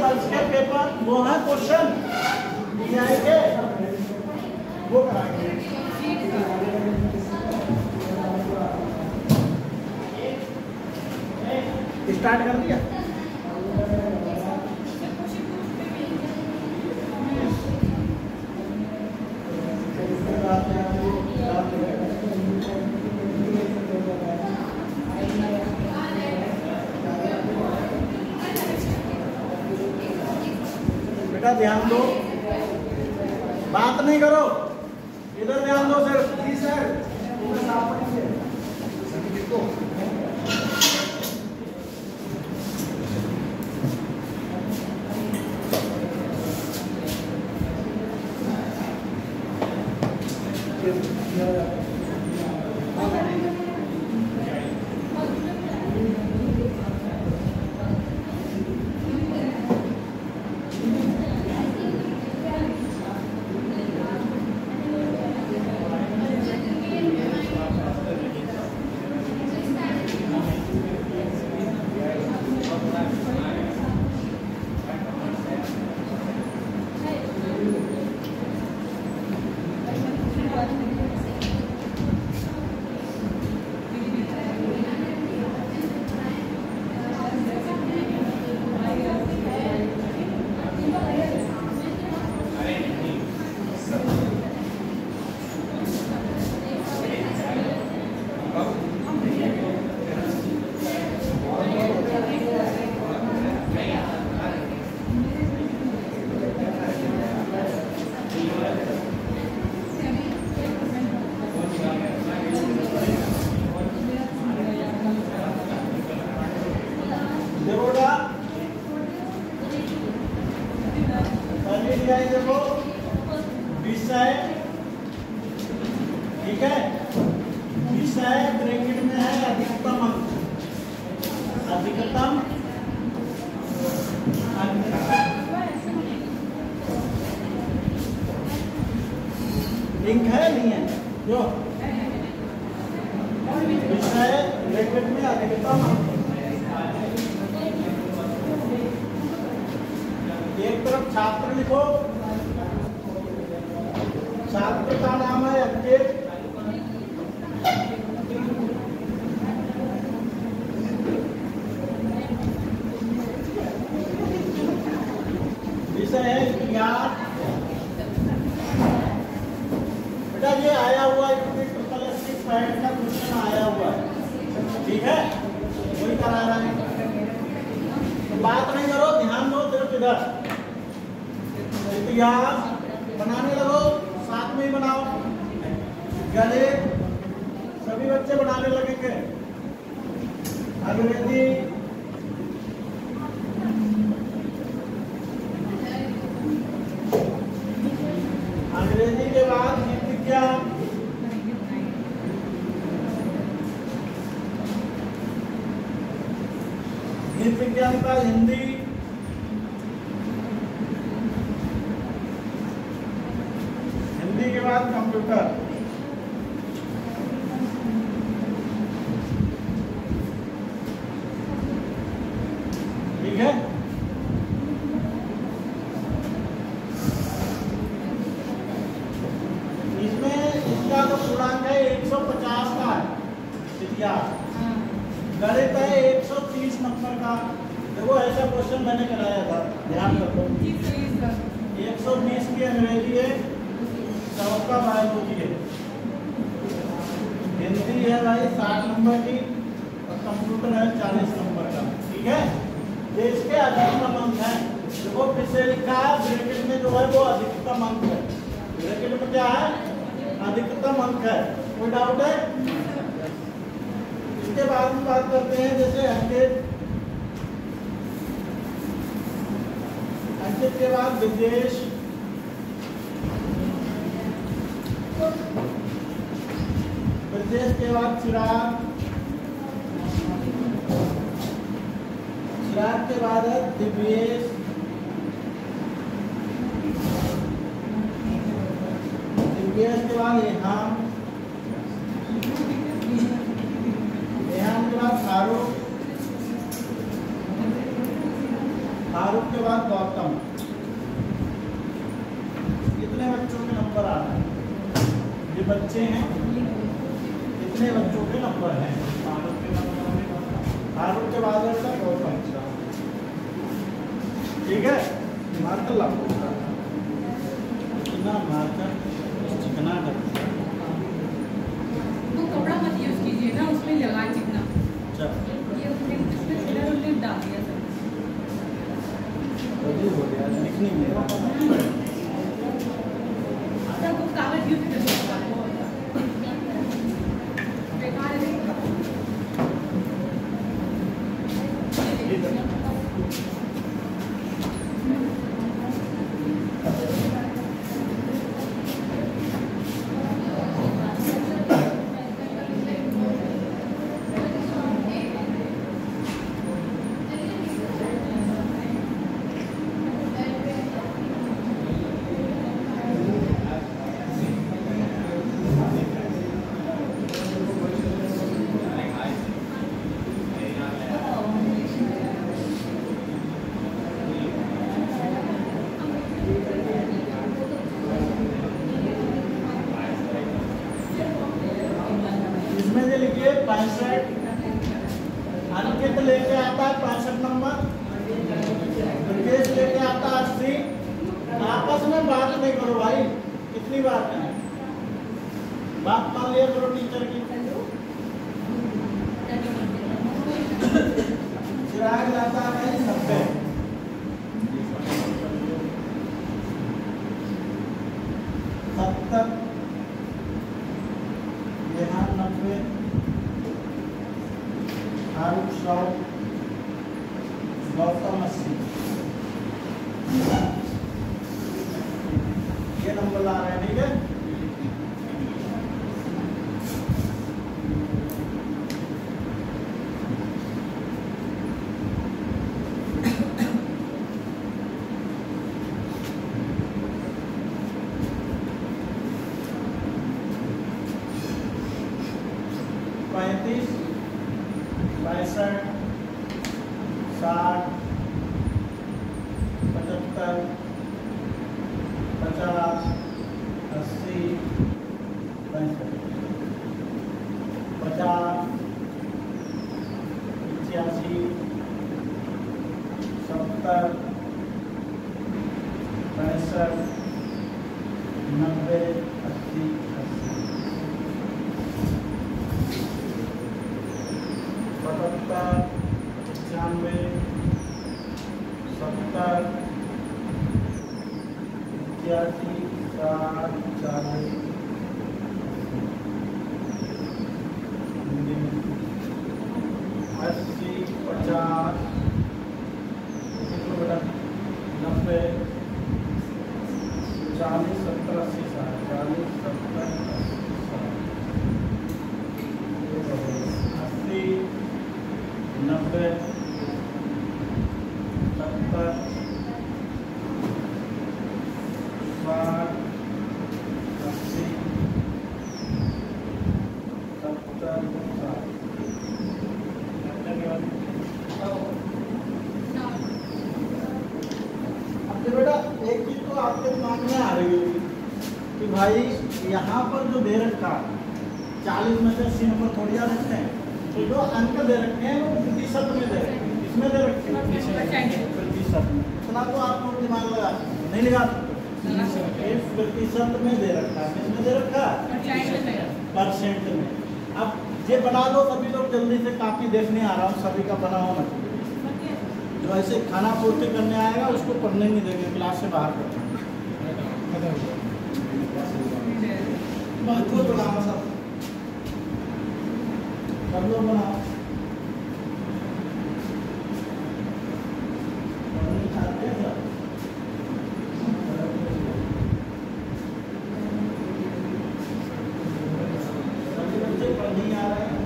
वर्ष के पेपर वो है क्वेश्चन के वो कराएंगे। स्टार्ट कर दिया। बेटा ध्यान दो, बात नहीं करो, इधर ध्यान दो सर। जी सर, देखो विषय, ठीक है, विषय ब्रैकेट में है अधिकतम अंक, अधिकतम लिंक है नहीं है जो विषय ब्रैकेट में अधिकतम अंक। एक तरफ छात्र लिखो, छात्र का नाम है अंकित, विषय है विज्ञान। बेटा ये आया हुआ है का क्वेश्चन आया हुआ है, ठीक है, वही करा रहा है, तो बात नहीं करो, ध्यान दो सिर्फ इधर। इतिहास बनाने लगो, साथ में ही बनाओ, गणित सभी बच्चे बनाने लगेंगे, अंग्रेजी, अंग्रेजी के बाद जीव विज्ञान, जीव विज्ञान का हिंदी, हिंदी के बाद कंप्यूटर, ठीक है। इसमें इसका तो पूर्णांक है 150 का है इतिहास, गणित है 130 नंबर का। देखो ऐसा क्वेश्चन मैंने कराया था, ध्यान रखो। 120 की अंग्रेजी है, 100 का बायोलॉजी है, हिंदी है भाई 60 नंबर की, और कंप्यूटर है 40 नंबर का, ठीक है। ये इसके अधिकतम अंक है। देखो किससे लिखा है, ब्रैकेट में जो है वो अधिकतम अंक है, ब्रैकेट में क्या है, अधिकतम अंक है। कोई डाउट है? इसके बाद में बात करते हैं, जैसे अंकित, अंकित के बाद विदेश, विदेश के बाद चिराग, चिराग के बाद है दिव्येश, दिव्येश के बाद रेहान, रेहान के बाद फारूक, फारूक के बाद बाद गौतम। कितने बच्चों के नंबर आ रहे हैं? ये बच्चे हैं, कितने बच्चों के नंबर हैं? आरुष के बाद गौतम। ठीक है, मार्कर लागू कितना मार्कर चिकना करता है। वो कपड़ा मत यूज कीजिए ना, उसमें लगा चिकना। ये उसमें कलर उलट डाल दिया सर। हो गया लिखनी मेरा। सर वो कागज यूज कर सकता है, बेकार है। इसमें जो लिखिए 65, अंकित लेके आता है 65 नंबर, ब्रजेश लेके आता है 80। आपस में बात नहीं करो भाई, कितनी बात है, बात मान लिया करो टीचर की। चिराग लाता है 90, यहाँ 90, आरुष 100, गौतम 80। ये नंबर ला रहे हैं, ठीक है। पैंतीस, 65, 60, 75, 50, 80, 65, 50, 85, 70, 65, 90, 80, 75, 95, 70, 81, 60, 40, 80, 50, 90, 40, 70, 80, 40, 70, 80, 90, 70, 60, 80, 70, बेटा एक चीज तो आपके दिमाग में आ रही होगी कि भाई यहाँ पर जो दे रखा 40 में से 80 नंबर थोड़ी आ रखते हैं, तो जो अंक दे रखे हैं वो प्रतिशत में दे रखे हैं, इसमें दे रखे हैं प्रतिशत में। इतना तो आप लोग दिमाग लगा नहीं लगा सकते, प्रतिशत में दे रखा है, किसमें दे रखा है? परसेंट में। अब ये बना दो, सभी लोग जल्दी से काफी देखने आ रहा हूँ, सभी का बना होना चाहिए। जो ऐसे खाना पूर्ति करने आएगा उसको पढ़ने नहीं देंगे, क्लास से बाहर कर बनाओ, सब लोग बनाओ। चाहते हैं सर, सभी बच्चे पढ़ नहीं आ रहे हैं,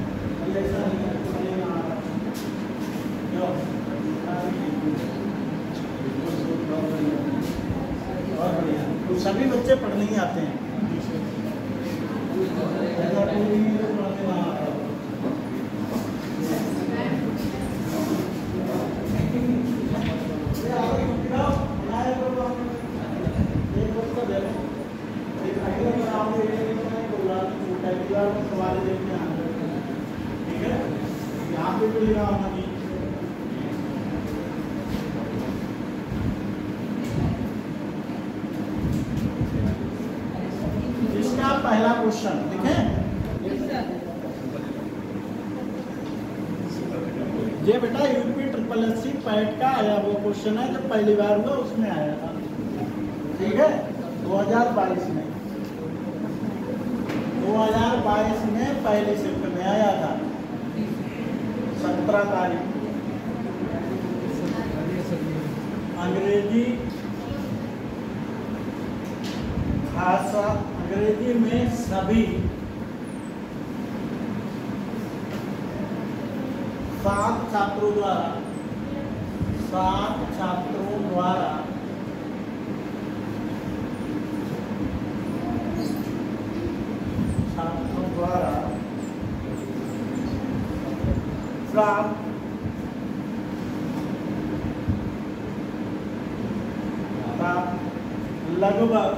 ऐसा नहीं है पढ़ने आ रहा है। और बढ़िया, तो सभी बच्चे पढ़ नहीं आते हैं। सवाल देखते हैं, ठीक है। यहाँ पे भी लिखा होना चाहिए। इसका पहला क्वेश्चन देखें, ये बेटा यूपी SSC पैट का आया वो क्वेश्चन है, जब पहली बार हुआ उसमें आया था, ठीक है, 2022 में 2022 में पहले शिफ्ट में आया था, 17 तारीख। अंग्रेजी भाषा, अंग्रेजी में सभी 7 छात्रों द्वारा प्राप्त लगभग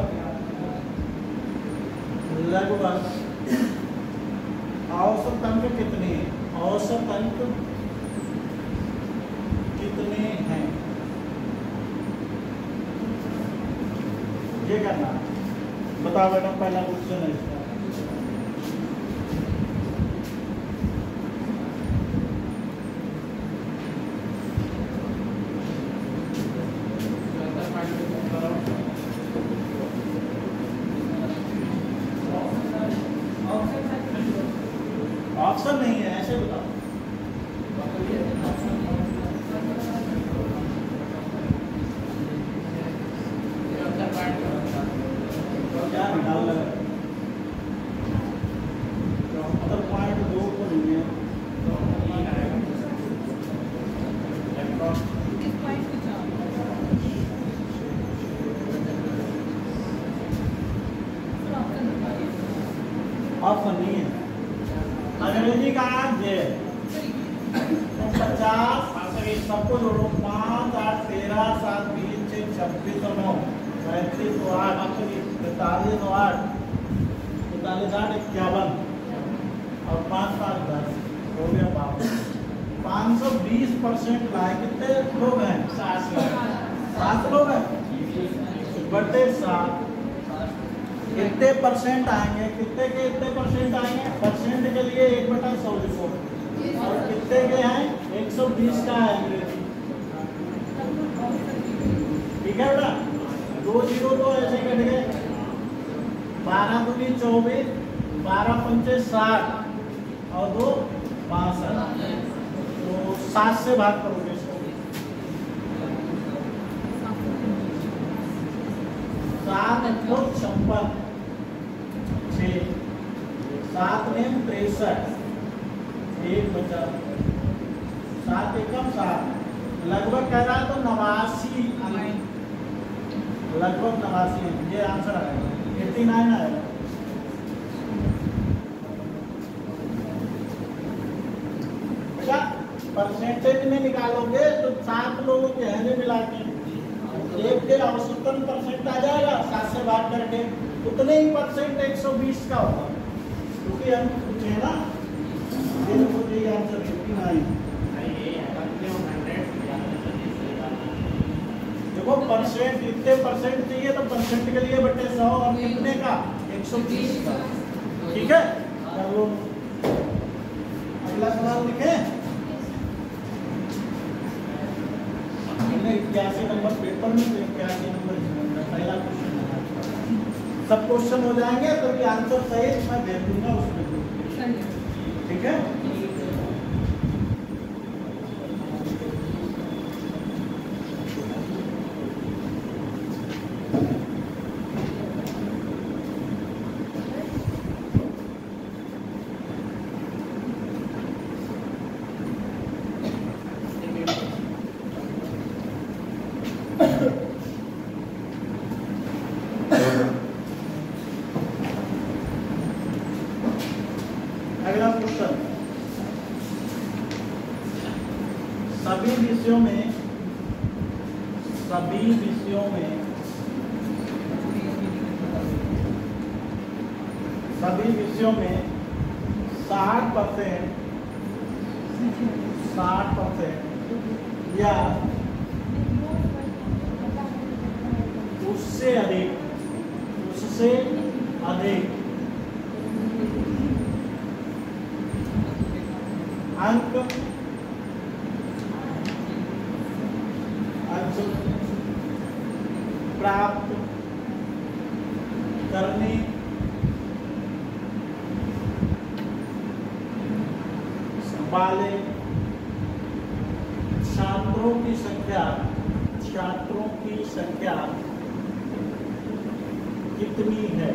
औसत अंक कितने हैं? औसत अंक कितने हैं ये करना। बताओ बेटा, पहला क्वेश्चन है इसका। ऑप्शन नहीं है, ऐसे बताओ। क्या निकाल लगा? मतलब पॉइंट 2 को नहीं है। ऑप्शन नहीं है। अंग्रेजी का जे 50 सबको जोड़ो, 5 8 13 7 20 6 26 और 9 35 और 8 43 और 8 45 8 51 और 5 5 10 हो गया। 520% लाए। कितने लोग हैं? 7 लोग हैं बटे 7। कितने परसेंट आएंगे? कितने के इतने परसेंट आएंगे? परसेंट के लिए 1/100 लिखो। और कितने के हैं? 120 का है अंग्रेजी, ठीक है बेटा। 2 0 तो ऐसे कट गए। 12 दूनी 24, 12 पंचे 60 और 2 62। तो 7 से भाग करोगे इसको। 7 को 56, 6 7 में 63, 1 बचा, 7 एकम 7। लगभग कह रहा है तो 89, लगभग 89 ये आंसर आएगा। 89 आएगा। बेटा परसेंटेज में निकालोगे तो 7 लोगों के हैं मिला के एक के औसतन परसेंट आ जाएगा 7 से भाग करके। उतने ही परसेंट 120 का होगा, क्योंकि हम पूछे ना आंसर 59। देखो परसेंट, इतने परसेंट चाहिए तो परसेंट के लिए बटे 100 और कितने का? 120 का, ठीक है। चलो अगला सवाल लिखे। 81 नंबर पेपर में 81 नंबर पहला क्वेश्चन। सब क्वेश्चन हो जाएंगे तो ये आंसर सही मैं भेज दूंगा उसमें, ठीक है। अगला क्वेश्चन, सभी विषयों में 60% या उससे अधिक अंक प्राप्त करने वाले छात्रों की संख्या कितनी है?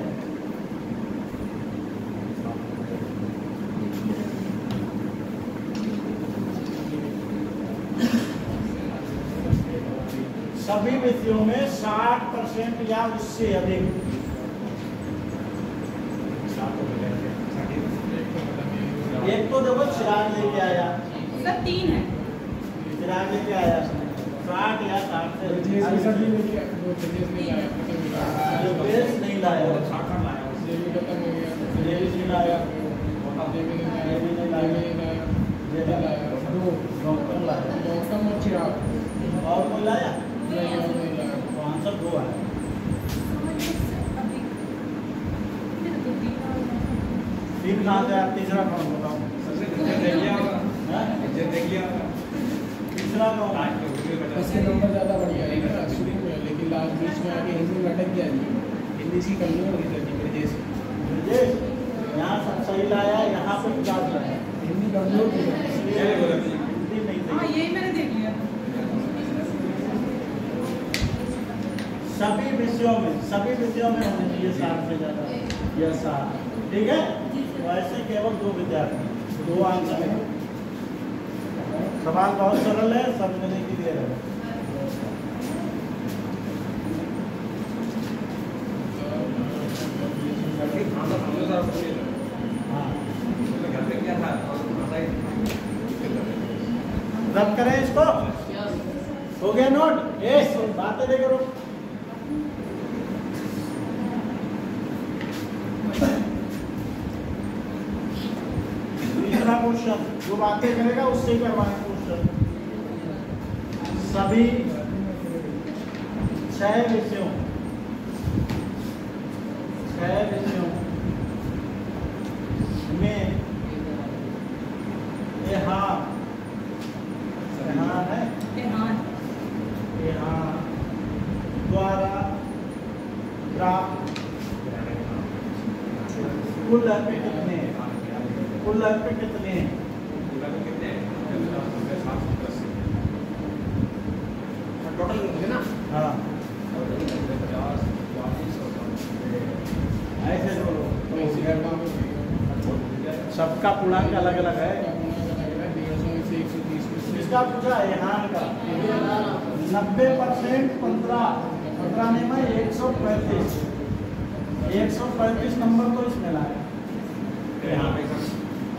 सभी विषयों में 60% या उससे अधिक। एक तो देखो चिराग लेके आया, सर 3 है। चिराग लेके आया 60 या 60 से बेस नहीं लाया, ये भी नहीं लाया, और कोई लाया? आंसर 2 है। तीन कहाँ से आप तीसरा कौन बताओ? तीसरा कौन? इसके नंबर ज़्यादा बढ़िया है ना शुरू में, लेकिन लास्ट बीच में आके हिंदी में अटक गया। हिंदी सी कमजोर होगी थी ब्रजेश। यहाँ सब सही लाया, यहाँ पे क्लास लाया, हिंदी कमजोर थी। हिंदी नहीं हाँ सही। यही मैंने देख लिया। सभी विषयों में होने चाहिए 60 से ज़्यादा या 60। ठीक है, वैसे केवल 2 विद्यार्थी, 2 आंसर है। सवाल बहुत सरल है, समझने के लिए है। रद्द करें इसको? हो गया नोट? यस, बातें दे करो। तीसरा क्वेश्चन, जो बातें करेगा उससे ही करवाएं क्वेश्चन। सभी 6 विषयों में यहाँ द्वारा प्राप्त कुल अंक कितने हैं? टोटल है ना? हाँ, ऐसे बोलो। सबका पूर्णांक अलग अलग है। इसका पूछा यहाँ का 90% 15 ने में 135 नंबर तो इसमें लाया।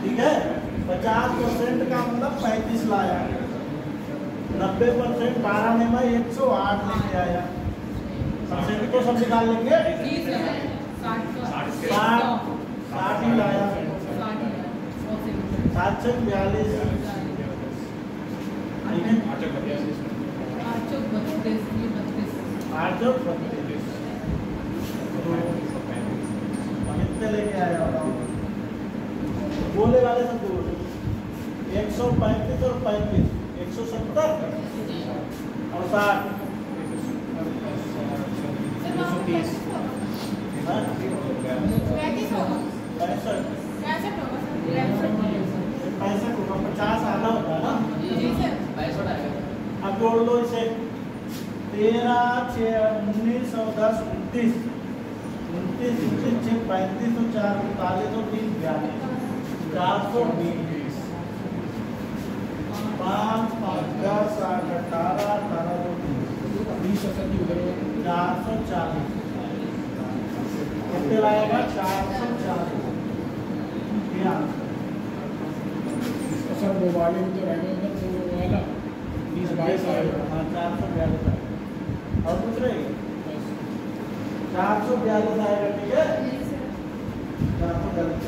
ठीक है, 50% का मतलब 35 लाया। 90% 12 ने में 108 लेके आया। परसेंट तो सब निकाल लेंगे। 60 ही लाया। 7 से 42 कितने लेके आया? बोले वाले सब बोल 135 और 35 170 और 60 130 65 होगा। 50 आधा होता है ना? अब जोड़ लो इसे। 13 6 19 और 10 29 29 6 35 और 4 45 और 3 42 420 5 5 10 8 18 18 440 कितने लाएगा? 440। सर वो वाले भी तो रहेंगे उधर, तो वो वाला 20-22 आएगा। हाँ 442 और कुछ रहेगा? 442 आएगा। ठीक है, 442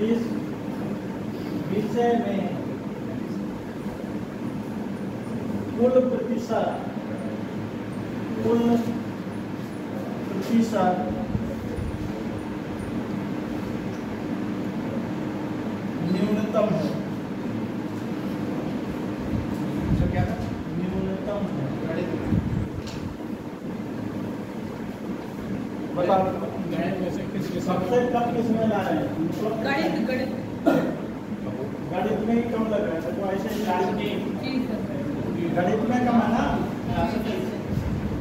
इस विषय में कुल प्रतिशत न्यूनतम है। क्या था? न्यूनतम है। बताओ गणित में से किस विषय सबसे कम किसमें ला रहे हैं? मतलब गणित गणित में ही कम लग रहा है, तो ऐसे ही जी सर। गणित में कम है ना,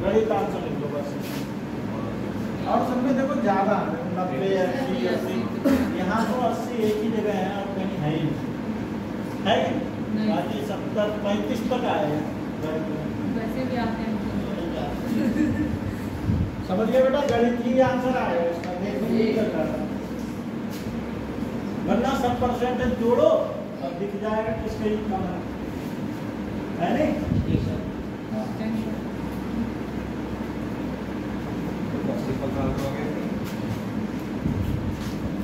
गणित आंसर लिख लो बस। और सब में देखो ज्यादा 90 80 यहाँ तो 80 एक ही जगह है और कहीं है ही नहीं, बाकी 70 35 तक आए हैं गणित में। वैसे भी आते हैं समझ गए बेटा, गणित ही आंसर आएगा इसका, देखो यही कर रहा है। वरना सब परसेंटेज जोड़ो और दिख जाएगा किसके ही कम है नहीं?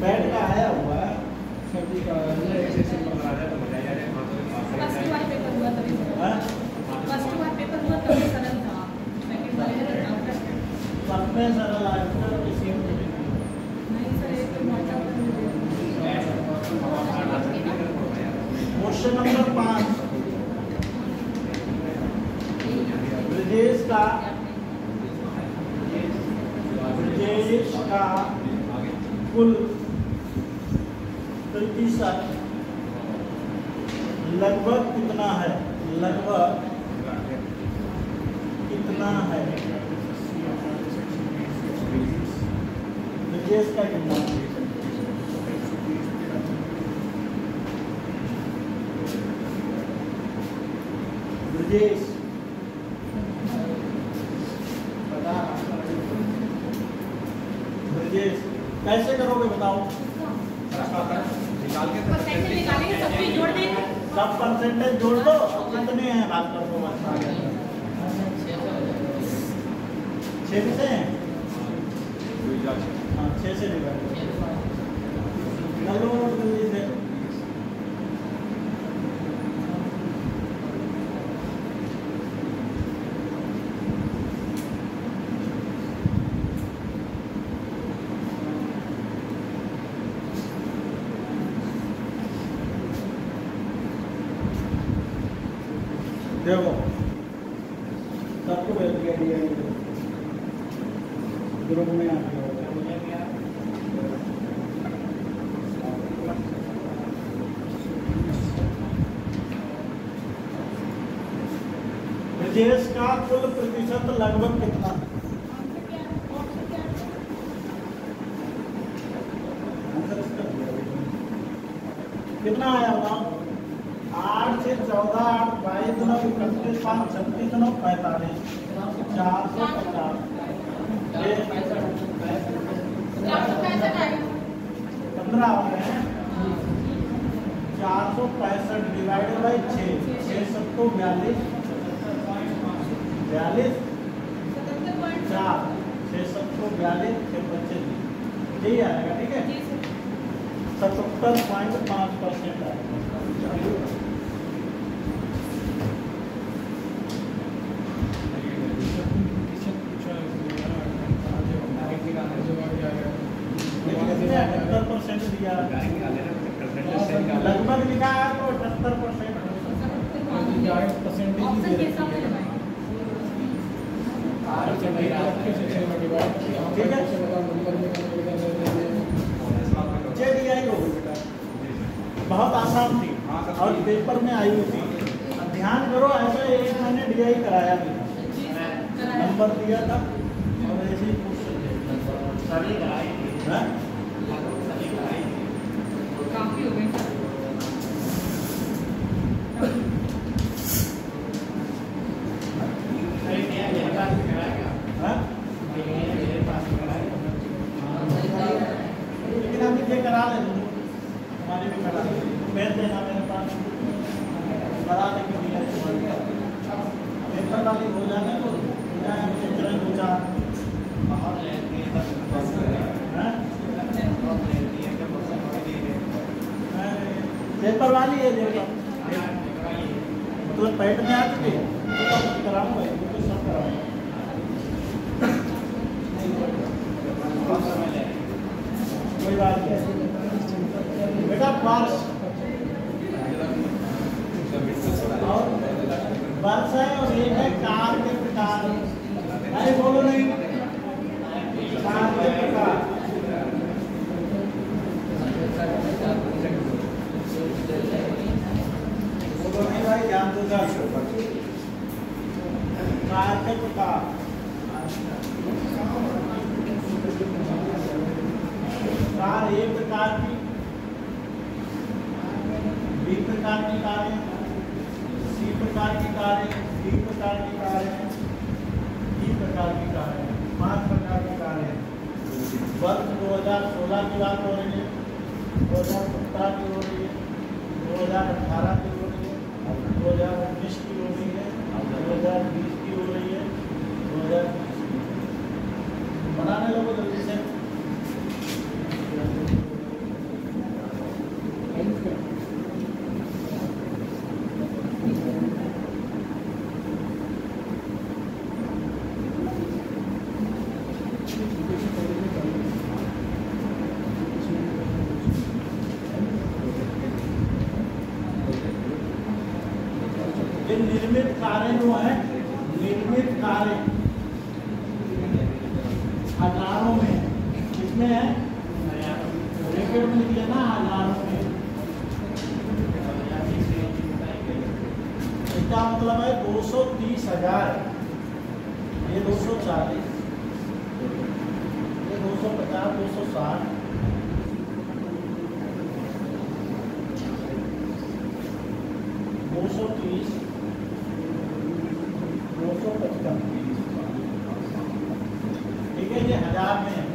बैठ का आया हुआ है सभी का ऐसे सिंपल आ जाए तो मजा आ जाए। फर्स्ट बार पेपर हुआ तभी हाँ? फर्स्ट बार पेपर हुआ तभी सरल था, सेकंड वाले में डाउट है। सब में सरल आंसर किसी में नहीं सर, एक तो मोटा पर क्वेश्चन नंबर 5 ब्रजेश का कुल प्रतिशत लगभग कितना है? लगभग कितना है? ब्रजेश का कितना है? ब्रजेश बता, ब्रजेश कैसे करोगे बताओ? परसेंटेज निकालेंगे, सब चीज जोड़ देंगे। सब परसेंटेज जोड़ दो और कितने हैं बात कर दो बस। 6 से हैं? हाँ 6 से डिवाइड चलो जल्दी से। देखो सबको भेज दिया ग्रुप में आ गया। ब्रजेश का कुल प्रतिशत लगभग कितना? कितना आया बताओ? 8 से 14 8 22 9 31 5 36 9 45 450 15 हो गए हैं। 465 डिवाइडेड बाई 6 6 सबको 42 4 6 सबको 42 6 25 यही आएगा। ठीक है, 77.5% आएगा। लगभग लिखा है तो 78% ऑप्शन के हिसाब से लगाएंगे। ठीक है, JDI हो गई बेटा, बहुत आसान थी और पेपर में आई हुई थी। अब ध्यान करो, ऐसा एक मैंने DI कराया भी था, नंबर दिया था और ऐसे ही सभी कराई थी। काफी हो गई। लेकिन आप ये करा ले, हमारे भी करा ले, भेज देना मेरे पास, करा देंगे पेपर वाली हो जाने तो तुरंत हो जा। पेपर वाली है देखो, मतलब पेट में आ चुकी है तो कराऊंगा, तो सब कराऊंगा। कोई बात नहीं बेटा, पर्स और पर्स है और एक है कार के प्रकार। अरे बोलो नहीं, कार के प्रकार। बोलो नहीं भाई, ध्यान दो कार के प्रकार। कार ए प्रकार की, बी प्रकार की कारें, सी प्रकार की कारें, डी प्रकार की कारें, ई प्रकार की कारें, 5 प्रकार की कारें। वर्ष 2016 की बात हो रही है, 2017 की हो रही है, 2018 की हो रही है, 2019 की हो रही है, 2020 की हो रही है, 2020 की। बनाने लोगों जल्दी से। ये निर्मित कारें जो है, निर्मित कारें हजारों में, कितने हैं ब्रैकेट में लिखे ना, हजारों में। इसका मतलब है 230,000, ये 240, ये 250, 260, 230, 255, ठीक है, ये हजार में है।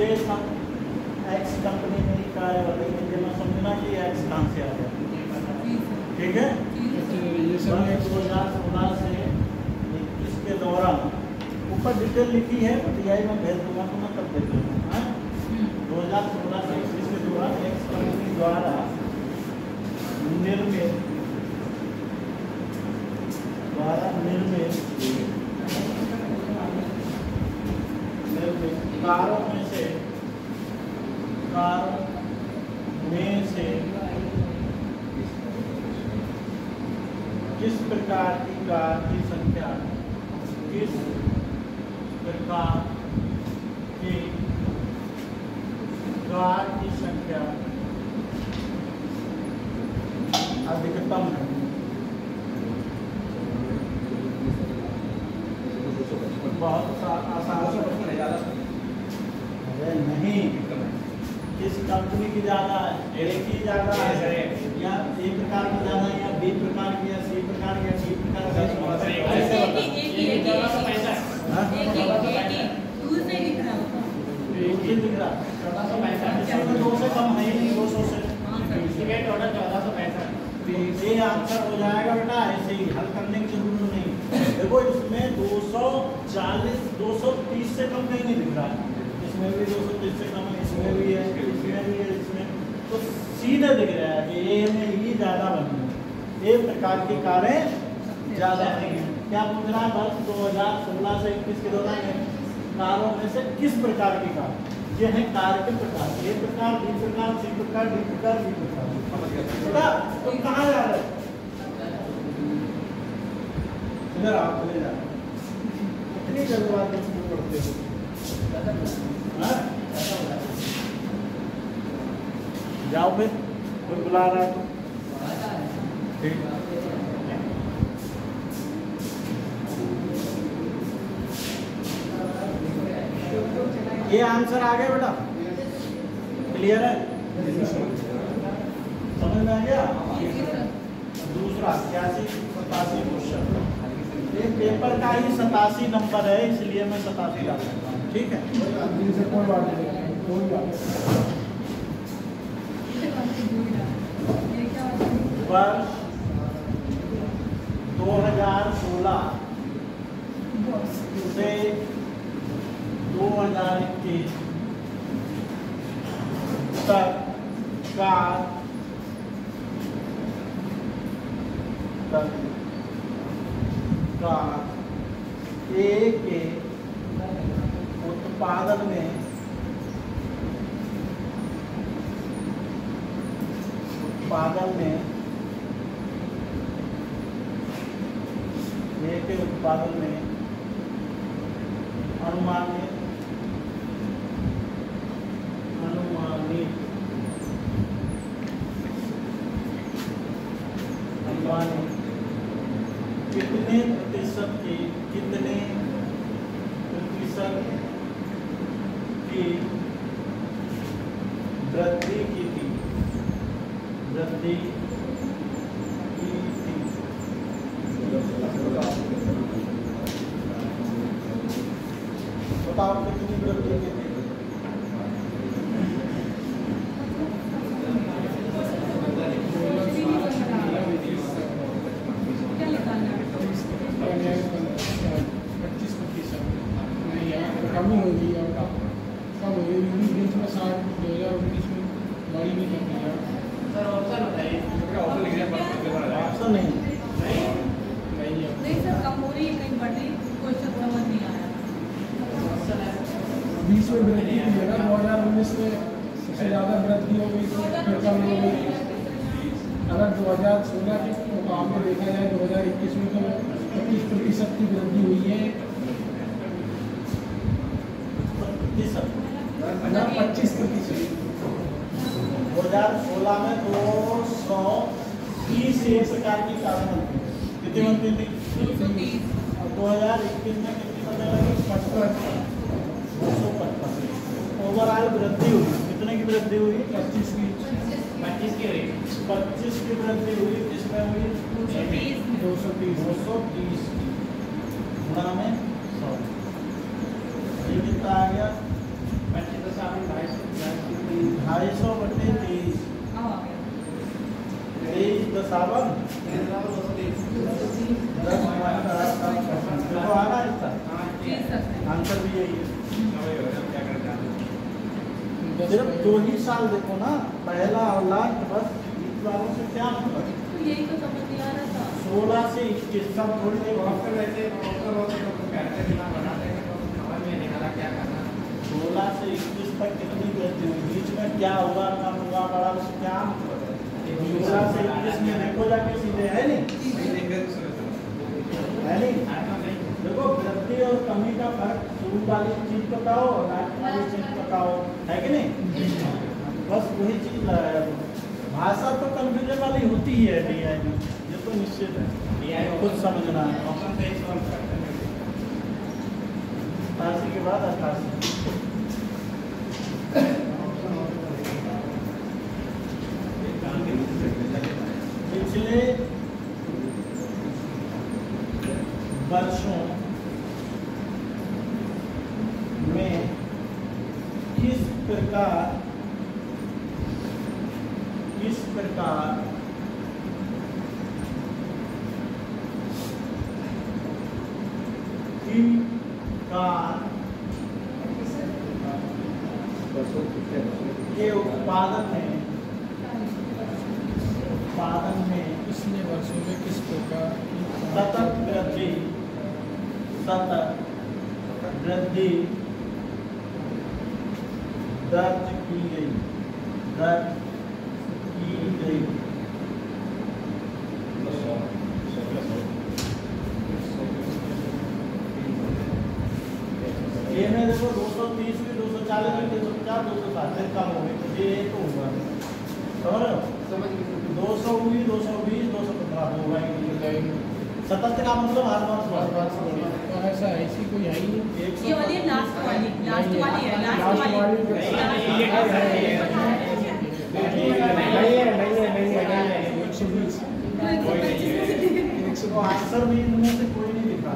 ये सब एक्स कंपनी में ही कार्य होते हैं, जब समझना कि एक्स कहाँ से आ गया, ठीक है। 2016 से 21 के दौरान ऊपर डिटेल लिखी है, टीआई में भेज दूंगा तो मैं तब देख लूँगा। 2016 से 21 के दौरान एक्स कंपनी द्वारा निर्मित कारों में से किस प्रकार की कार की संख्या अधिकतम है? बहुत आसान से प्रश्न है। ज़्यादा अरे नहीं, किस कंपनी की ज़्यादा है? एक ही ज़्यादा है या ए प्रकार की ज़्यादा है या बी प्रकार की या सी प्रकार की या डी प्रकार की? दिख रहा 1465 2 से कम है ही नहीं, 200 से टोटल 1465। ये आंसर हो जाएगा बेटा, ऐसे ही हल करने की जरूरत नहीं। देखो इसमें 240 230 से कम कहीं नहीं दिख रहा है, इसमें भी 230 से कम है, इसमें भी है, इसमें भी है, इसमें तो सीधे दिख रहा है कि ए में ही ज़्यादा बनी है, ए प्रकार की कारें ज़्यादा बनी है। क्या पूछ रहा है? बस 2016 से 21 के दौरान कारों में से किस प्रकार की कार? ये है कार के प्रकार, ए प्रकार, बी प्रकार, सी प्रकार, डी प्रकार, बी प्रकार। बेटा तुम कहाँ जा रहे हो? इधर आओ, चले जाओ। इतनी जल्दबाजी क्यों करते हो? जाओ फिर, कोई बुला रहा है तो ठीक। ये आंसर आ गया बेटा, क्लियर है? समझ में आ गया? दूसरा 87 क्वेश्चन, ये पेपर का ही 87 नंबर है, इसलिए मैं 87 डाल सकता हूँ। ठीक है, कोई बात नहीं। वर्ष 2016 से 2021 तक का एक उत्पादन में अनुमानित कितने प्रतिशत की वृद्धि की थी? बताओ कितनी वृद्धि की थी? कमी होगी और कम होगी, बीच में 2019 में बड़ी भी कमी है। सर ऑप्शन बताइए, ऑप्शन लिख ऑप्शन नहीं सर, कम हो रही है कहीं बढ़ रही, क्वेश्चन समझ नहीं आया। 20 में वृद्धि की है ना, 2019 में सबसे ज़्यादा वृद्धि हो गई तो फिर कम हो गई। अगर 2016 के मुकाबले देखा जाए 2021 में तो 25% की वृद्धि हुई है। 25%। 2016 में 230 प्रकार की कारें बनती थी। कितनी बनती थी? 230। और 2021 में कितनी बनने लगी? 255। ओवरऑल वृद्धि हुई, कितने की वृद्धि हुई? 25 की वृद्धि हुई। किसमें हुई? 230 गुणा में 100, ये कितना आ गया? 250/23 23 दशावन 10 देखो आ रहा है इसका। 30 तक है। आंसर भी यही है। क्या करते हैं सिर्फ 2 ही साल देखो ना, पहला और लास्ट, बस बीच वालों से क्या मतलब। तो यही तो समझ नहीं आ रहा था। 16 से 21 सब थोड़ी देर डॉक्टर वैसे डॉक्टर होते हैं तो कैरेक्टर कितना बनाते हैं तो समझ में नहीं आ रहा क्या करना 16 से 21 तक कितनी कहती हूँ, बीच में क्या हुआ कम हुआ बड़ा, उससे क्या मतलब है। 16 से 21 में देखो जाके सीधे है नहीं, है नहीं। देखो वृद्धि और कमी का फर्क, शुरू वाली चीज बताओ और लास्ट वाली चीज बताओ, है कि नहीं। बस वही चीज भाषा तो कंफ्यूजन वाली होती ही है DI में, ये तो निश्चित है, खुद समझना है। ऑप्शन से ही सॉल्व करते हैं 88 के बाद 88 पिछले वर्षों में किस प्रकार की कार के उत्पादन में पिछले वर्षों में किस प्रकार सतत वृद्धि दर्ज की गई। ये में देखो 230 भी 240 भी 250 260 से कम हो गई, तो ये तो होगा समझ रहे हो। 200 हुई 220 215 होगा ही। सतत का मतलब हर बार ऐसा ऐसी कोई है ही नहीं। ये वाली है लास्ट वाली है, लास्ट वाली आंसर भी इनमें से कोई नहीं दिखा।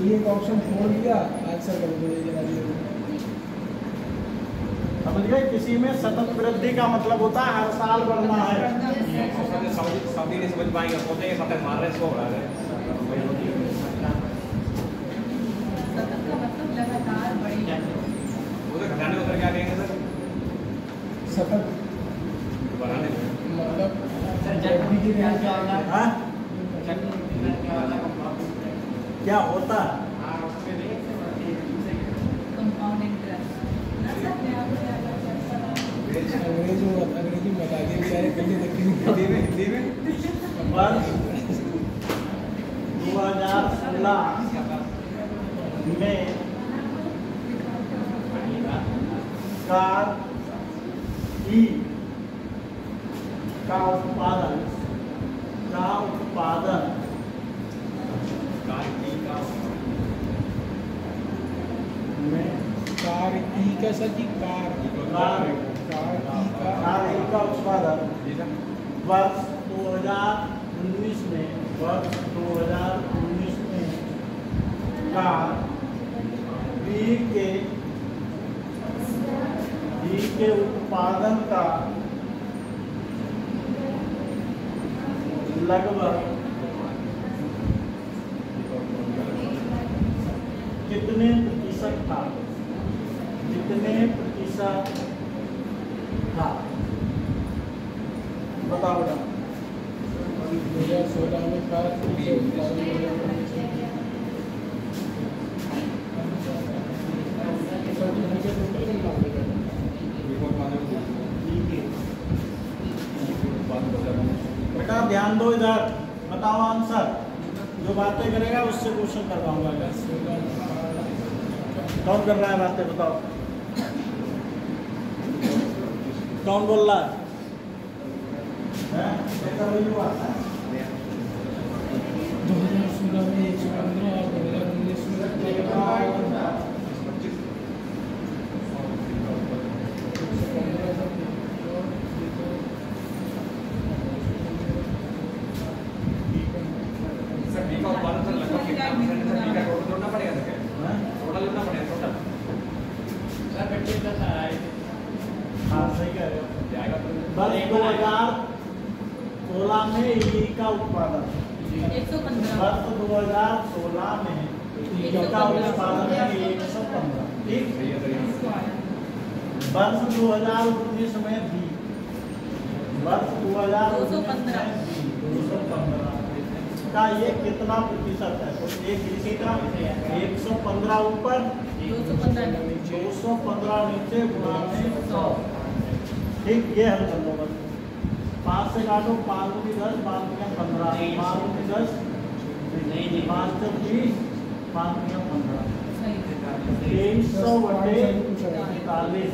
एक ऑप्शन छोड़ दिया आंसर कर दो। समझ गए, किसी में सतत वृद्धि का मतलब होता है हर साल बढ़ना है। सभी नहीं समझ पाएंगे, सोचेंगे सतत मार रहे हैं, सो रहा है सतत का मतलब लगातार बढ़ेगा। वो तो घटाने उतर क्या कहेंगे सर सतत बढ़ाने मतलब वृद्धि की रेंज क्या होगा? हाँ? क्या होता है? कंपाउंड इंटरेस्ट ना सर, मैं आपको क्या अंग्रेजी में बता दिए बेचारे कहीं हिंदी में वर्ष 2016 में कार ई का उत्पादन में कार ई का सर जी कार का उत्पादन वर्ष 2019 में कार बी के उत्पादन का लगभग कितने प्रतिशत था? बताओ बेटा। 2016 में कार बेटा ध्यान दो इधर, बताओ आंसर। जो बातें करेगा उससे क्वेश्चन करवाऊंगा। कौन कर रहा है बातें, बताओ कौन बोल रहा है? ऐसा वही हुआ था। 2016 में 115 और 2019 में सर बी का उत्पादन सर लगभग कितना परसेंट है? बी का टोटल जोड़ना पड़ेगा सर क्या? में ई का उत्पादन 115 वर्ष 2016 में ई का उत्पादन है 115, ठीक। वर्ष 2019 में भी, वर्ष 2015 का ये कितना प्रतिशत है? तो एक इसी का 115 ऊपर 215 नीचे गुणा में 100, ठीक। ये हल कर लो बस। 5 से काटो, 5 दूनी 10, 5 दूनी 15, 5 दूनी 10, 5 से 20, 5 दूनी 15, 23/43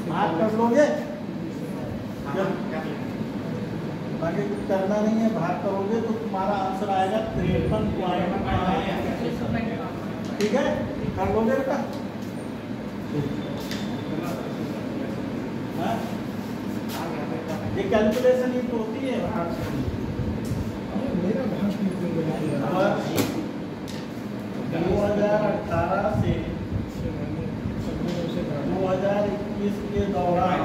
भाग कर लोगे। बाकी कुछ करना नहीं है, भाग करोगे तो तुम्हारा आंसर आएगा 53.5, ठीक है। कर लोगे बेटा? ये कैलकुलेशन ही तो होती है भाग से। मेरा भाग 2018 से 2021 के दौरान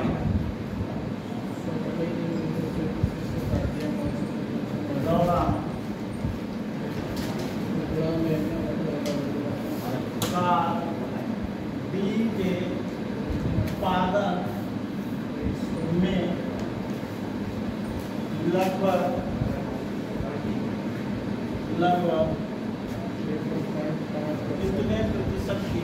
का डी के उत्पादन में लगभग कितने प्रतिशत की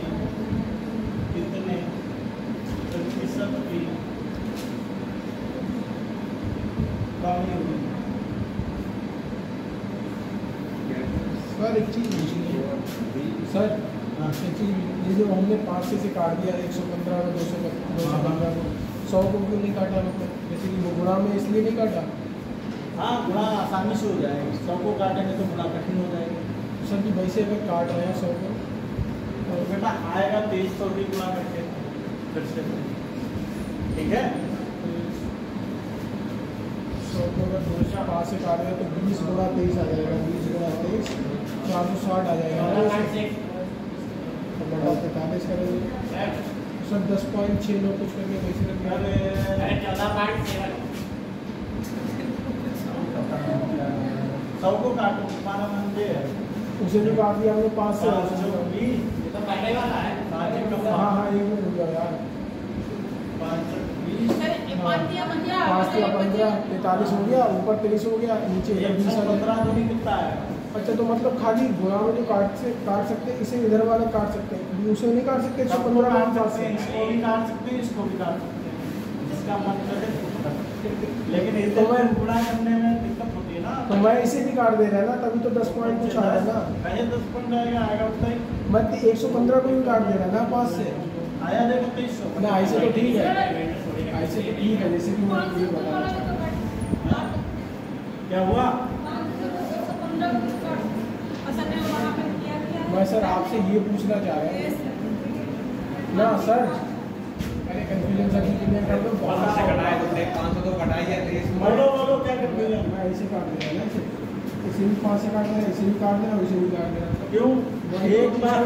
कमी हुई? सर एक चीज़ सर, एक चीज़, ये जो हमने 5 से काट दिया 115 में 215 को 100 को क्यों नहीं काटा? मतलब जैसे कि वो गुणा में इसलिए नहीं काटा। हाँ, गुणा आसानी से हो जाएगा, 100 को काटेंगे तो गुणा कठिन हो जाएगा। सर कि वैसे अगर काट रहे हैं 100 को तो बेटा आएगा 2300 भी गुणा करके फिर से, ठीक है। 100 को अगर 205 से काट रहे हैं तो 20 गुणा 23 आ जाएगा, 20 गुणा 23 460 आ जाएगा। तो बड़ा 45 करेंगे सर, 10.6 कुछ करके वैसे करके 100 को काटो, तुम्हारा मन ये है। उसे भी काट दिया हमने 5 से। हाँ हाँ, एक मिनट हो गया यार। 5 या 15 43 हो गया, ऊपर 23 हो गया, नीचे 20 आ गया। कितना है? अच्छा, तो मतलब खाली गुणा में जो काट सकते हैं, इसे इधर वाला काट सकते हैं, उसे नहीं काट सकते। 115 काट सकते हैं, इसको भी काट सकते हैं, इसको भी काट सकते हैं, जिसका मन करे। लेकिन इसे में गुणा करने में दिक्कत होती है ना। तो मैं इसे भी काट दे रहा है ना, तभी तो 10 पॉइंट कुछ आ रहा है ना। पहले 10 पॉइंट आएगा उतना ही। मैं 115 को भी काट दे रहा है ना 5 से। आया देखो 2300 ना, ऐसे तो ठीक है, ऐसे तो ठीक है। जैसे कि मैं ये बताना चाहता हूँ, क्या हुआ? मैं सर आपसे ये पूछना चाह रहा हूँ ना सर, अरे कंफ्यूजन सर क्लियर कर दो। 500 से कटाए तो 500 तो कटाइए। बोलो क्या कंफ्यूजन? मैं ऐसे काट दे रहा है, इसे भी 5 से काट देना, इसे भी काट देना, इसे भी काट देना। क्यों? एक बार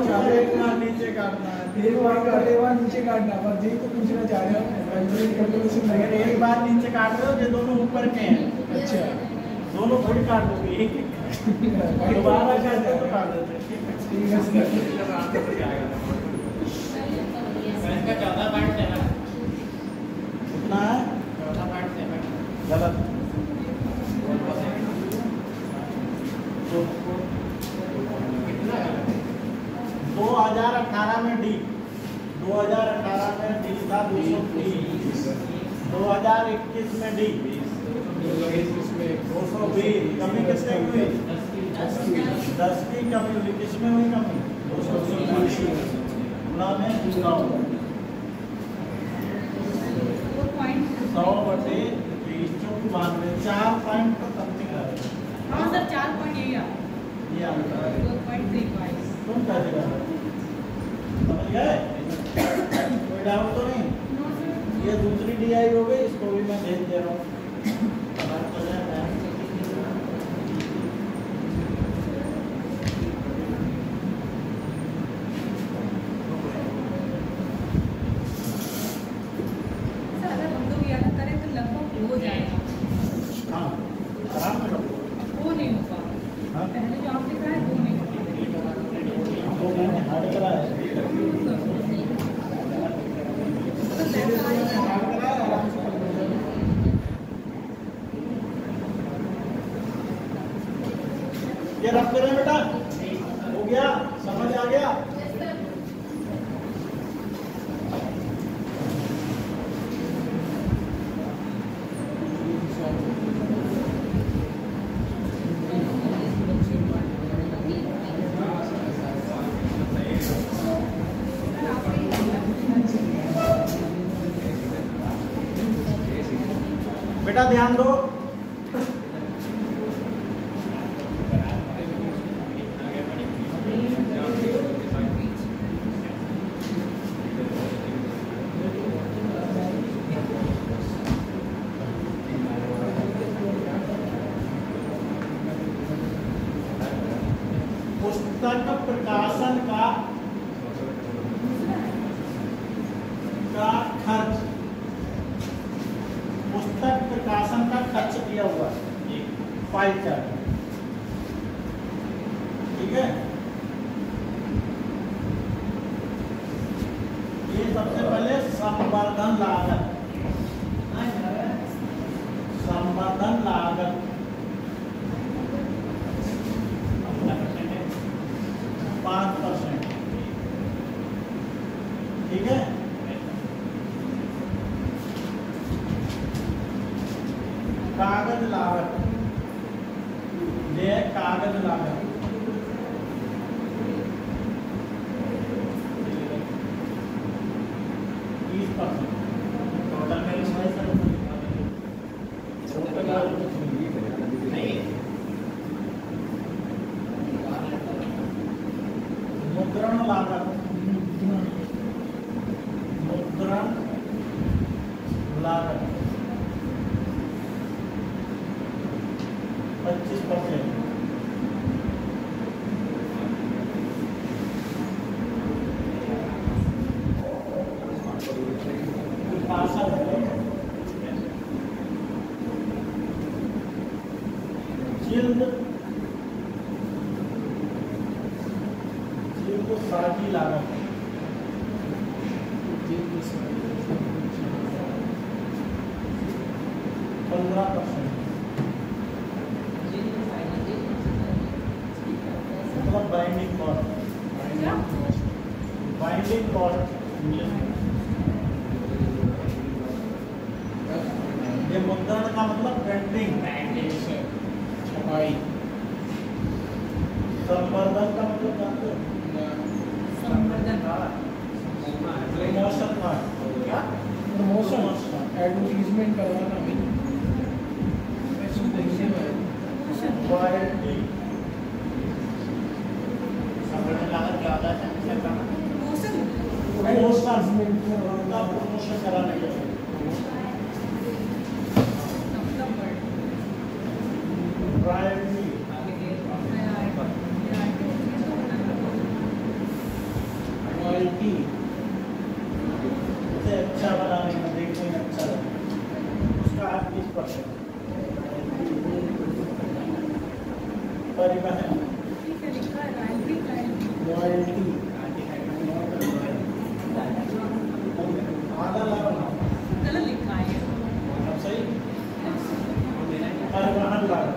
नीचे काटना है, एक बार नीचे काटना, बस यही तो पूछना चाह रहे हो। एक बार नीचे काट दो, ये दोनों ऊपर के हैं। अच्छा, दोनों थोड़ी काट दोगे, एक दोबारा काटते तो काट देते। ठीक है सर। इसका 14.7 कितना है? 14.7 गलत। 2018 में डी, 2018 में डी था 230, 2021 में डी 220, कमी किसने हुई? 10 की कमी हुई। किसमें हुई कमी? 220 गुणा में 9, 100/20 4 पॉइंट तो समथिंग आ रहा है। हाँ सर, 4 पॉइंट यही आ ये आंसर है। 4.35। तुम कैसे कर रहे हो? समझ गए? कोई डाउट तो नहीं? ये दूसरी DI हो गई, इसको भी मैं भेज दे रहा हूँ। सर अगर हम लोग याद करें तो लगभग हो जाएगा। हाँ, आराम मैंने हार्ड करा है। ये रख करें बेटा, हो गया, समझ आ गया। बेटा ध्यान दो, पुस्तक प्रकाशन का खर्च, पुस्तक प्रकाशन का खर्च दिया हुआ है, फाइल चार्ट, ठीक है। ये सबसे पहले संवर्धन लागत, संवर्धन लागत 5%, ठीक है। कागज लागत, ये है कागज लागत, 20%। मुद्रण लागत, मुद्रण लागत 25%। जिल्द, जिल्द साजी लागत 15%। मतलब binding cost, binding cost English में। ये मुद्रण का मतलब प्रिंटिंग, छपाई। संवर्धन का मतलब जानते हो? संवर्धन, प्रमोशन का क्या? प्रमोशन, एडवर्टीजमेंट करवाना भी। वारंटी, संवर्धन लागत क्या होता है? प्रमोशन कराने के लिए। रॉयल्टी, रॉयल्टी उसे अच्छा बनाने में, देखने में अच्छा लगे, उसका 20%। परिवहन, रॉयल्टी आधा लागत, गलत लिखा है। सही। परिवहन लागत,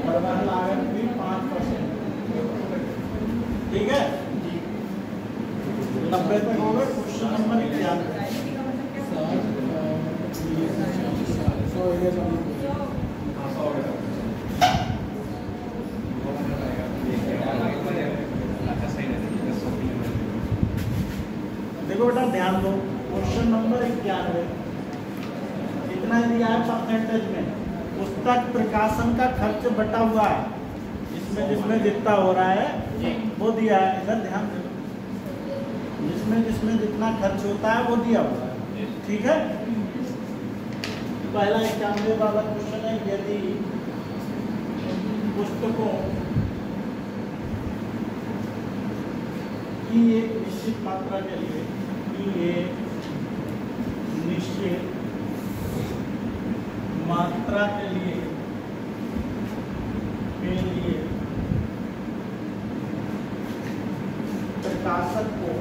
परिवहन लागत भी 5%, ठीक है। 90 पे हो गए। Question number 91। देखो बेटा ध्यान दो, क्वेश्चन नंबर 91 इतना दिया है परसेंटेज में। पुस्तक प्रकाशन का खर्च बटा हुआ है, जिसमें जिसमें जितना हो रहा है वो दिया है। इधर ध्यान दो, जिसमें जिसमें जितना खर्च होता है वो दिया हुआ है, ठीक है। पहला 91 वाला क्वेश्चन है, यदि पुस्तकों की एक निश्चित मात्रा के लिए, की एक निश्चित मात्रा मात्रा के लिए प्रकाशक को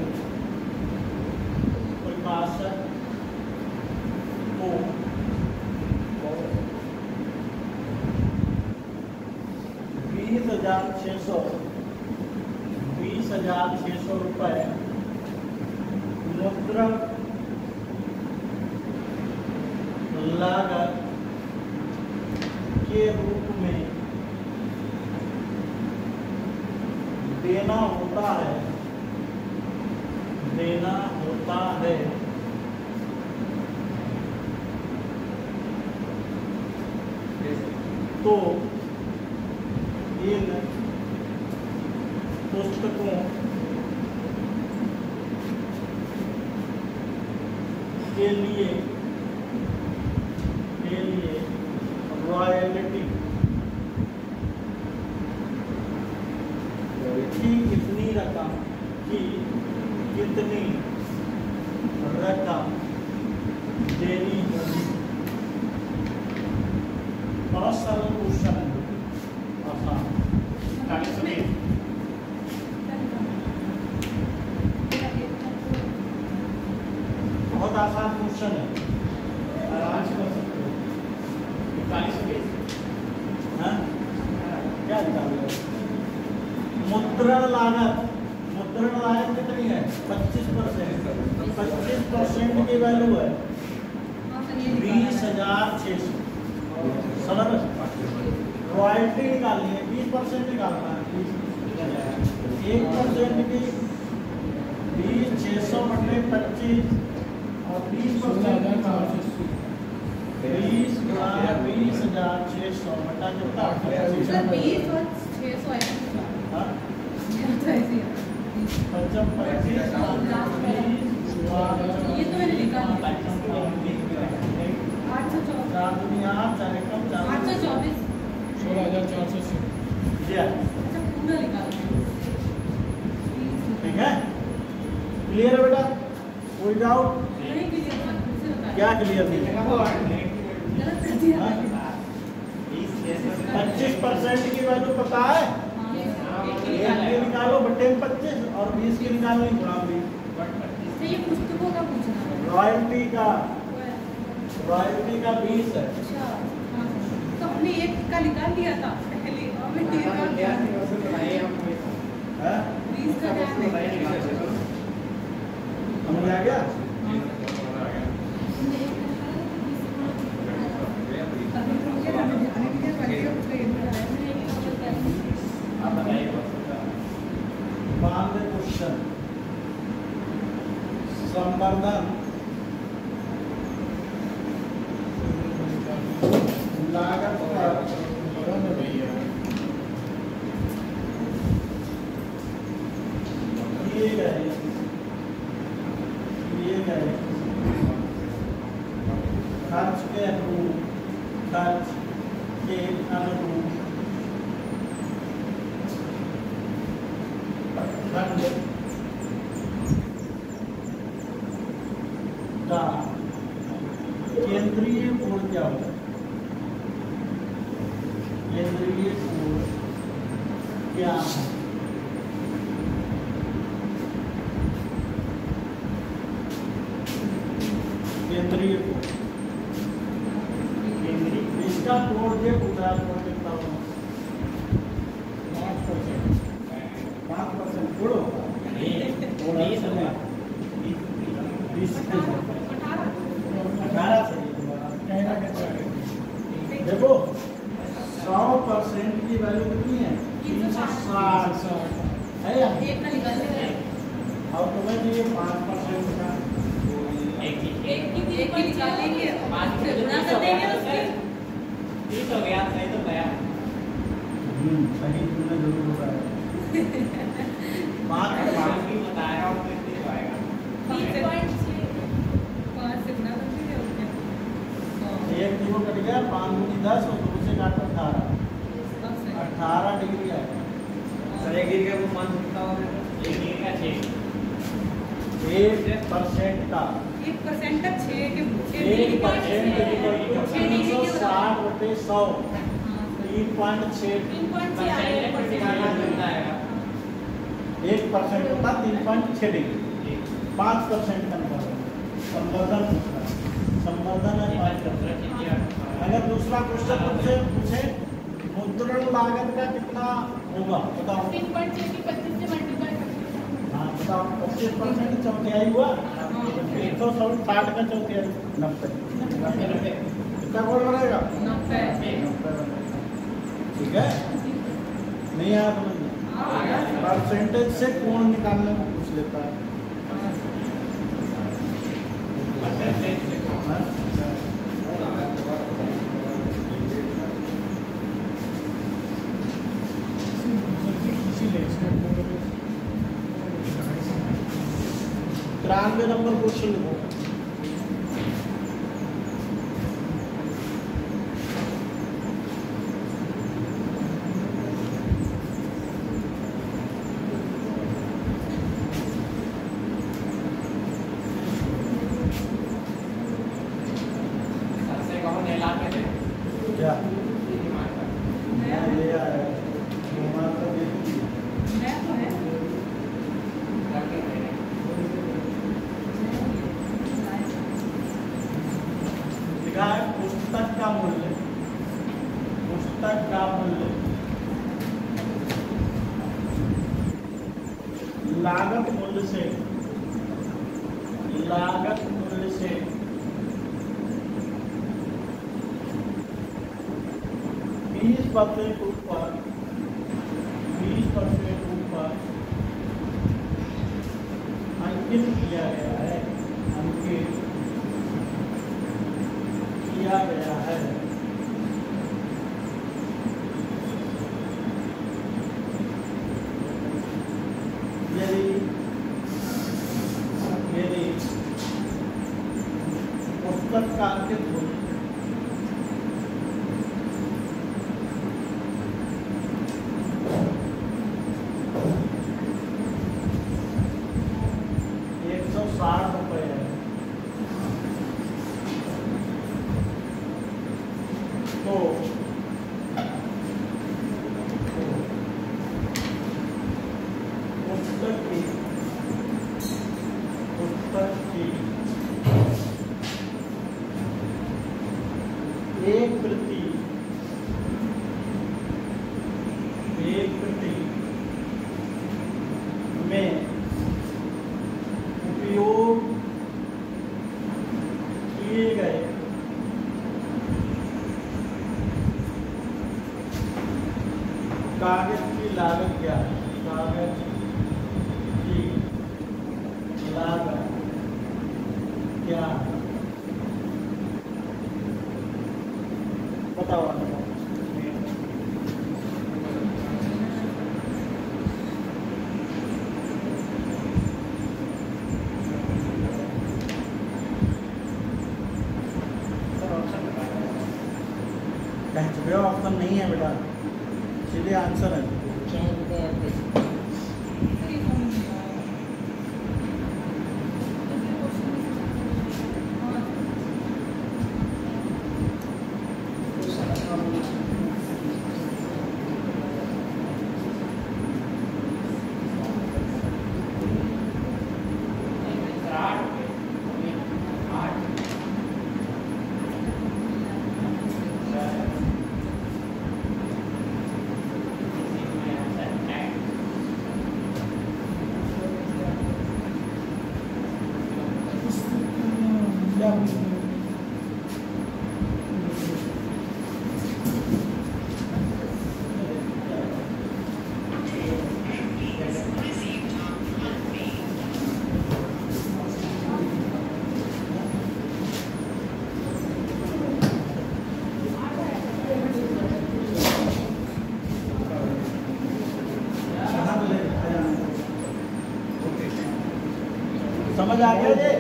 20,600 रुपये मुद्रण लागत के रूप में देना होता है तो इन पुस्तकों के लिए रॉयल्टी की कितनी रकम देनी होगी। बहुत सरल क्वेश्चन है, आसान। बहुत आसान क्वेश्चन है, आराम से कर सकते हो। 41 हाँ क्या निकालोगे? मुद्रण लागत कितनी है? 25%। 25% की वैल्यू है 20,600। समझ? रॉयल्टी निकालनी है, 20% निकालना है। 1% की 20,600 बटे 25 और 20% 20,600 बटा कितना? 20 और 600 है। हाँ? ये तो मैंने निकाला 824 16,480। अच्छा पूरा निकाला। ठीक है, क्लियर है बेटा? कोई डाउट? नहीं क्लियर, मुझसे बताइए। क्या क्लियर नहीं? गलत कर दिया। 25% की वैल्यू पता है? एक की निकालो बटे 25 और 20 की निकालनी गुणा 20। ये पुस्तकों का पूछना है। रॉयल्टी का 20 है। अच्छा हाँ, तो हमने एक का निकाल लिया था पहले, हमें 30 का ध्यान है। 20 का ध्यान है। समझ आ गया? क्वेश्चन संवर्धन लागत पर दिए गए खर्च के अनुरूप खंड का केंद्रीय कोण क्या होता है? केंद्रीय कोण क्या है? केंद्रीय कोण इसका कोण जो पूछा कोण कितना होगा? 5% जोड़ो 18 से देखो 100% की वैल्यू कितनी है? 360 है या? एक का निकाल लेंगे। और तुम्हें चाहिए 5% का। एक की निकालेंगे, 5 से गुणा कर देंगे उसके। 30 हो गया, सही तो गया। सही तुमने जरूर होगा। 5 की बताया और कितनी आएगा? 5 से गुणा कर देंगे उसके। एक जीरो कट गया, 5 दूनी 10 और 2 से काट 18 डिग्री आएगा। सर एक गिर का वो मान कितना होगा? एक गिर का 6। 1% का 1% का 6 के 1% 360 रुपये 100 3.6 1% होता 3.6 डिग्री 5% का संवर्धन है 5%। अगर दूसरा क्वेश्चन मुझसे पूछे मुद्रण लागत का कितना होगा बताओ। 3.6 की 25 से मल्टीप्लाई हाँ बताओ 25% चौथाई हुआ 160 का चौथाई 90 कितना कोण बनेगा 90। ठीक है नहीं आया समझ में परसेंटेज से कोण निकालने में पूछ लेता है। इसीलिए 93 नंबर क्वेश्चन लिखो। क्या ये आया हमारा लिखा है पुस्तक का मूल्य लागत मूल्य से 20% ऊपर अंकित किया गया है यदि पुस्तक का अंकित मूल्य 160 रुपये है तो पुस्तक की एक प्रति में उपयोग किए गए कागज की लागत क्या है? कागज की लागत क्या है? बताओ ऑप्शन नहीं है बेटा सीधे आंसर है। समझ आ गया जी?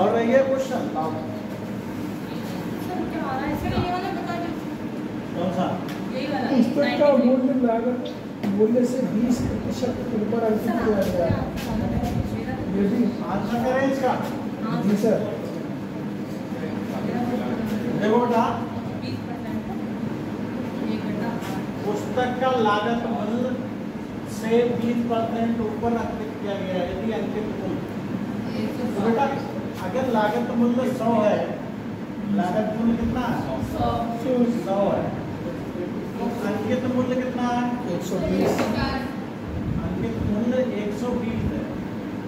और ये क्वेश्चन कौन सा? पुस्तक का मूल्य लागत मूल्य से 20% ऊपर अंकित किया गया है। ये भी आंसर करें इसका। जी सर। देखो बेटा, 20% पुस्तक का लागत मूल्य से 20% ऊपर अंकित किया गया है। यदि अंकित मूल्य, तो बेटा अगर लागत मूल्य 100 है, लागत मूल्य कितना है? 100 है। तो अंकित मूल्य कितना है? 120। अंकित मूल्य 120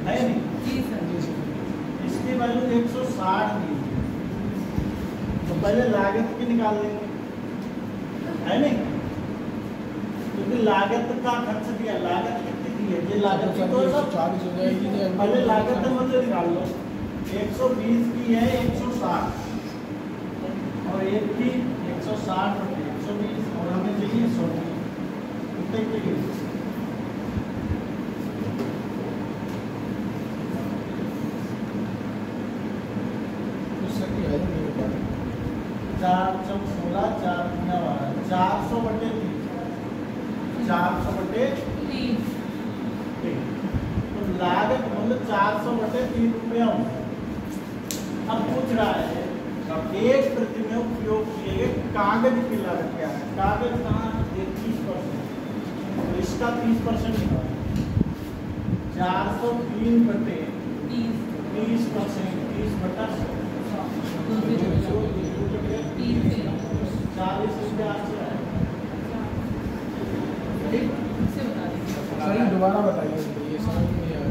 है नहीं? जी सर। इसकी वैल्यू 160 दी। तो पहले लागत की निकाल लेंगे, है नहीं? क्योंकि लागत का खर्च दिया, लागत कितनी दी है? ये लागत की तो सब 40 हो जाएगी। पहले लागत मूल्य निकाल लो। 120 की है 160 और एक की 160 रुपये 120 और हमें चाहिए 100 कितने चाहिए? चार 16 4 12 400 बटे 3 तो लागत मूल्य 400 बटे 3 रुपया। अब पूछ रहा है एक प्रति में उपयोग किए गए कागज की लागत क्या है? कागज कहाँ? 30%। तो इसका 30% निकाल। 403 बटे 30%, 30 बटा 40 रुपया आंसर है। ठीक, सर दोबारा बताइए, ये समझ नहीं आया।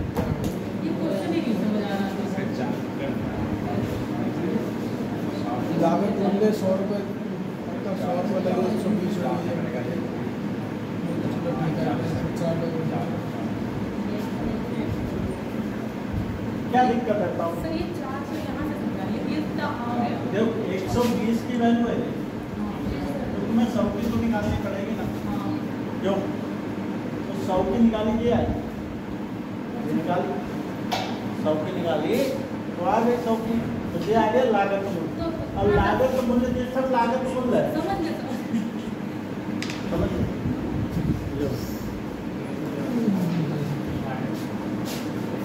लागत मूल्य 100 रुपये, तो 100 रुपये लगे 120 क्या दिक्कत है बताओ? सर ये चार्ज में यहाँ से समझाइए, ये इतना आम है। देखो 120 की वैल्यू है तो तुम्हें 100 की तो निकालनी पड़ेगी ना। क्यों? तो 100 की निकाली क्या है? ये निकाली 100 की निकाली तो आ गई 100 की, तो ये आ गया लागत मूल्य। अब लागत मूल्य ये सब लागत मूल्य है, समझ गए समझ लो।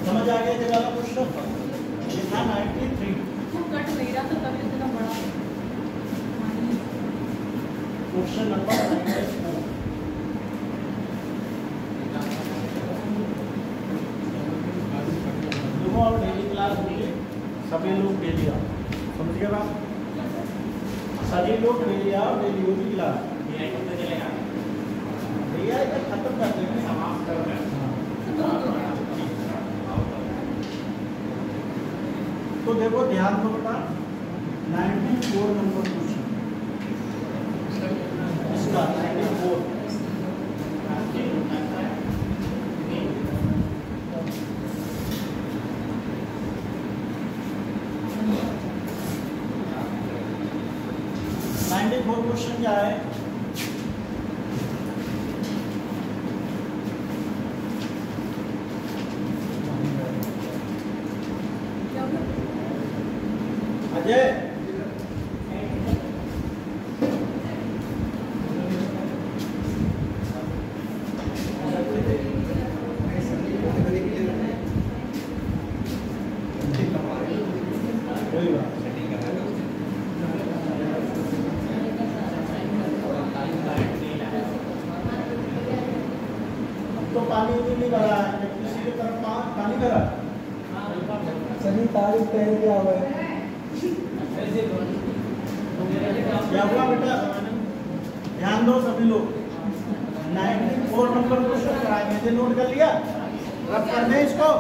समझ आ गया जगह वाला क्वेश्चन? ये था 93। वो कट नहीं रहा तो तभी इतना बड़ा क्वेश्चन नंबर 94। देखो अब डेली क्लास होगी, सभी लोग डेली आओ, समझ गए बात? सभी लोग डेली आओ, डेली होगी क्लास। भैया इधर खत्म कर देंगे, समाप्त कर देंगे। तो देखो ध्यान दो बेटा, 94 नंबर क्वेश्चन इसका 94। क्वेश्चन क्या है? अजय तो पानी नहीं भरा है, जब किसी की तरफ पानी भरा सभी तारीख तय क्या हुआ है? क्या हुआ बेटा? ध्यान दो सभी लोग, 94 नंबर क्वेश्चन कराएंगे, नोट कर लिया? रब करने इसको।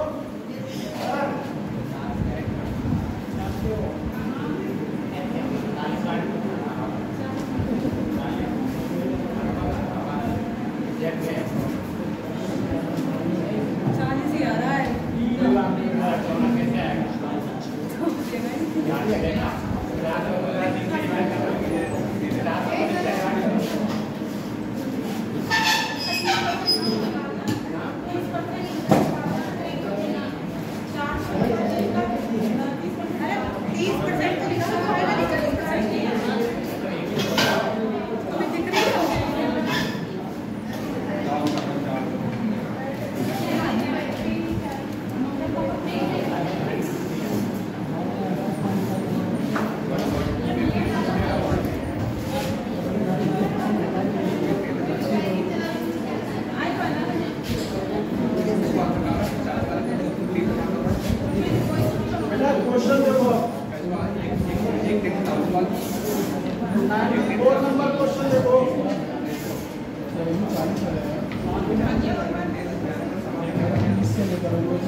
94 नंबर क्वेश्चन देखो।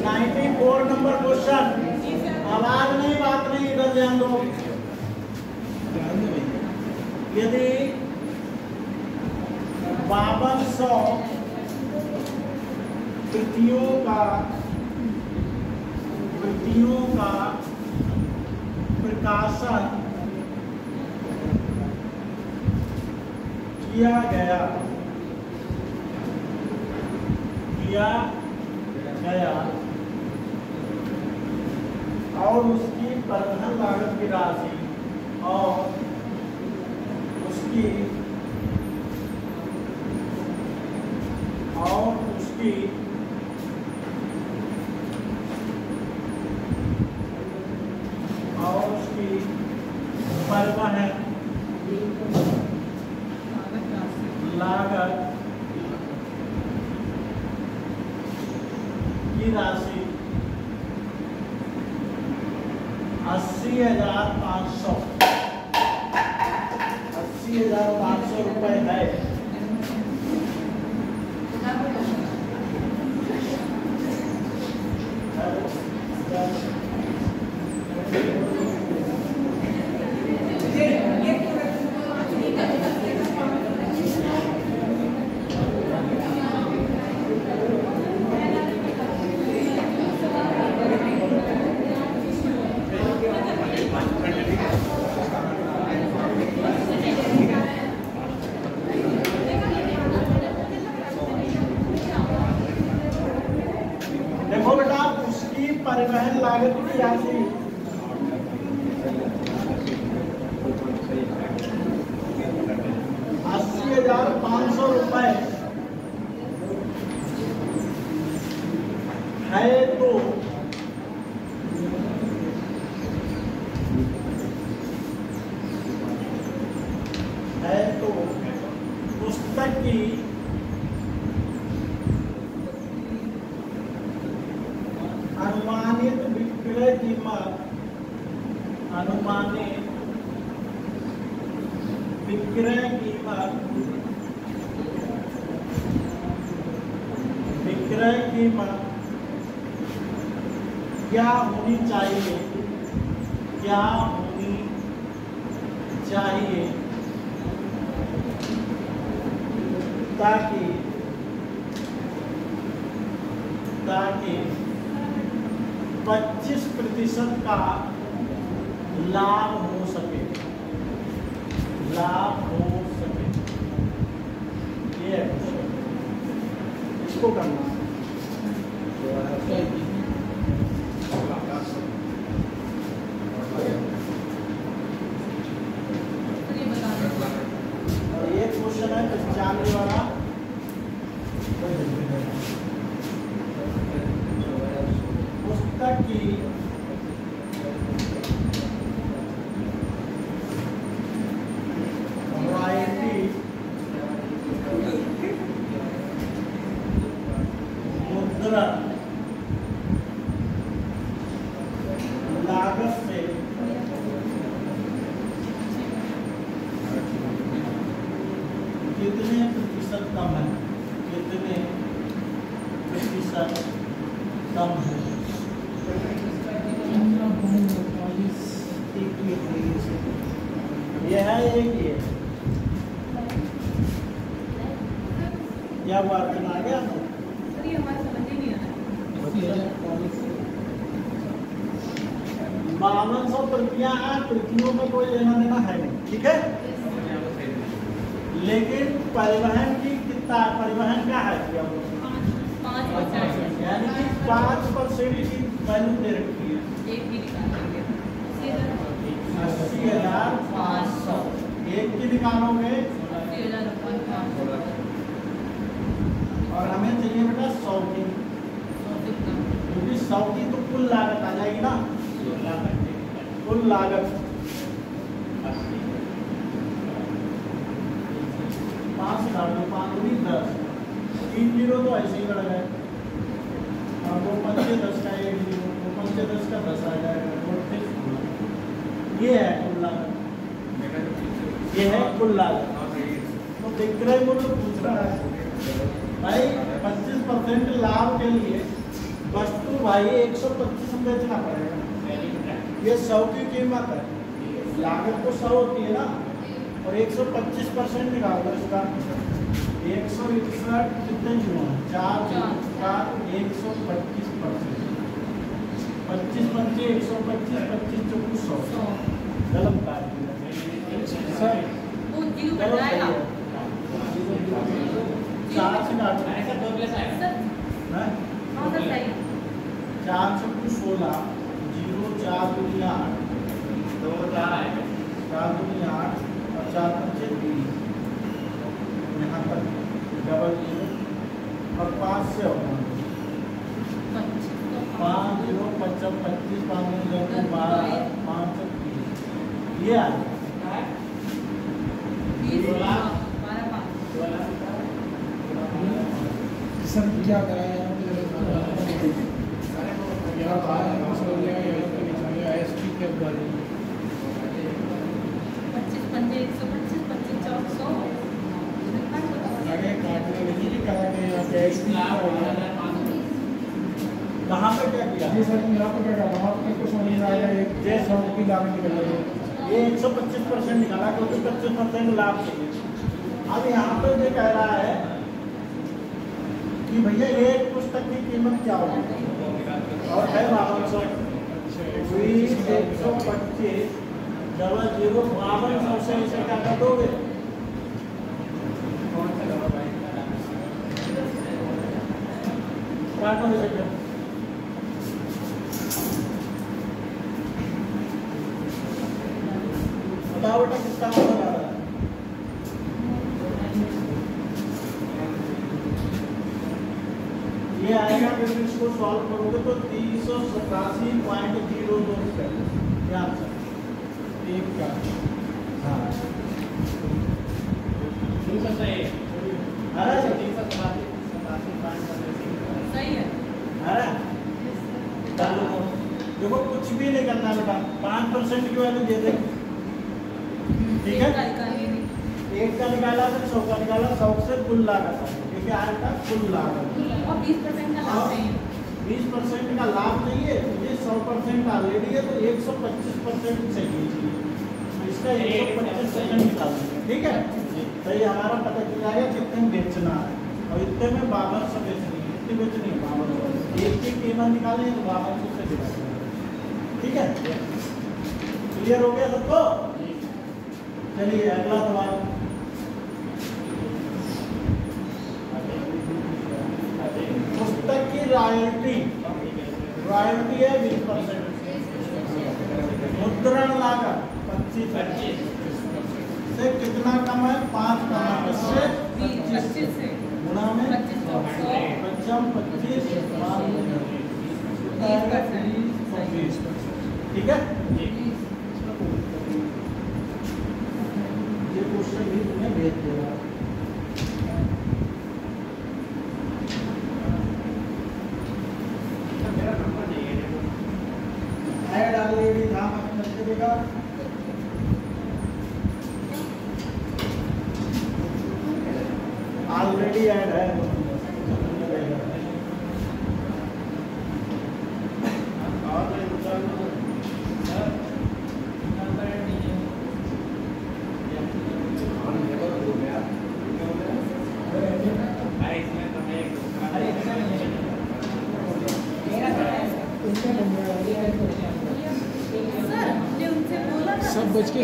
94 नंबर क्वेश्चन। आवाज नहीं, बात नहीं, इधर ध्यान दो। यदि 5200 कृतियों का प्रकाशन किया गया और उसकी परिवहन लागत की राशि और उसकी परिवहन लागत की राशि 80,500 रुपए है। देखो बेटा, उसकी परिवहन लागत की राशि 80,500 रुपए है। तो पुस्तक की अनुमानित विक्रय कीमत क्या होनी चाहिए ताकि 25% का लाभ हो सके। ये है, इसको करना। और ये क्वेश्चन है 95 वाला। पुस्तक की रॉयल्टी मुद्रा लागत से कितने प्रतिशत कम है? ये है एक ये क्या बात आ गया? सर ये हमारे समझ ही नहीं आ रहा। 5200 प्रतियां हैं, प्रतियों में कोई लेना देना है नहीं, ठीक है। लेकिन परिवहन की कितना, परिवहन क्या है? यानी कि 5% की वैल्यू दे रखी है। 80,500 एक की निकालोगे और हमें चाहिए बेटा 100 की, क्योंकि 100 की तो कुल लागत आ जाएगी ना। कुल लागत 5,510 3 जीरो तो ऐसे ही बढ़ गए और 2 पंचे 10 का 1 जीरो, 2 पंचे 10 का 10 आ जाएगा। ये है कुल लागत। ये है कुल लागत। तो विक्रय मूल्य पूछ रहा है भाई 25% लाभ के लिए वस्तु भाई 125 में बेचना पड़ेगा। ये 100 की कीमत है, लागत तो 100 होती है ना, और 125% निकाल दो इसका 161 कितने हुआ 4 का 125%, 25 पंचे 125, 25 चौबीस 100 गलत बात सर वो जीरो बन जाएगा। 4 से काट सर हैं? हाँ सर सही 4 से 16 0 4 दूनी 8 2 4 आएगा 4 दूनी 8 और 4 पंचे 20 यहाँ तक डबल 0 और 5 से होगा 5 0 25 25 5 12 5 से 20 ये आ सर क्या कराया यहाँ बाहर समझ लिया यहाँ पे नहीं समझ ISP के बारे में 25 पंजे 125 25 चौक 100 आगे काटने लगी कि करा के यहाँ पे ISP कहाँ पे क्या किया जी सर यहाँ पे क्या करा आपको कुछ समझ में आएगा एक 100 की लागत निकल रही है ये 125% निकाला क्योंकि 25% लाभ चाहिए। अब यहाँ पे ये कह रहा है कि भैया ये एक पुस्तक की कीमत क्या होगी और है 5200 125 डबल 0 5200 से इसे क्या कर दोगे काटो इसे बताओ बेटा किसका नंबर आ रहा है ये आएगा जब इसको सॉल्व करोगे तो 387.02 रुपये ध्यान से एक का हाँ अरे सही है अरे देखो कुछ भी नहीं करना बेटा 5% की वैल्यू दे देंगे ठीक है एक का निकाला फिर 100 का निकाला 100 से कुल लागत ये क्या आएगा कुल लागत और 20% का लाभ चाहिए 20% का लाभ चाहिए ये 100% ऑलरेडी है तो 125% चाहिए तो इसका 125% निकाल देंगे ठीक है तो ये हमारा पता चल जाएगा कितने बेचना है और इतने में 5200 बेचनी है इतनी बेचनी है 5200 एक की कीमत निकालें तो 5200 से दिखाएंगे ठीक है क्लियर हो गया सबको चलिए अगला सवाल पुस्तक की रॉयल्टी है 20%, मुद्रण लागत 25 से कितना कम है 5 कम है इससे 25 से गुणा में 25 तो 25 ठीक है ये क्वेश्चन भी तुम्हें भेज देगा ऐड ऑलरेडी था देगा ऑलरेडी ऐड है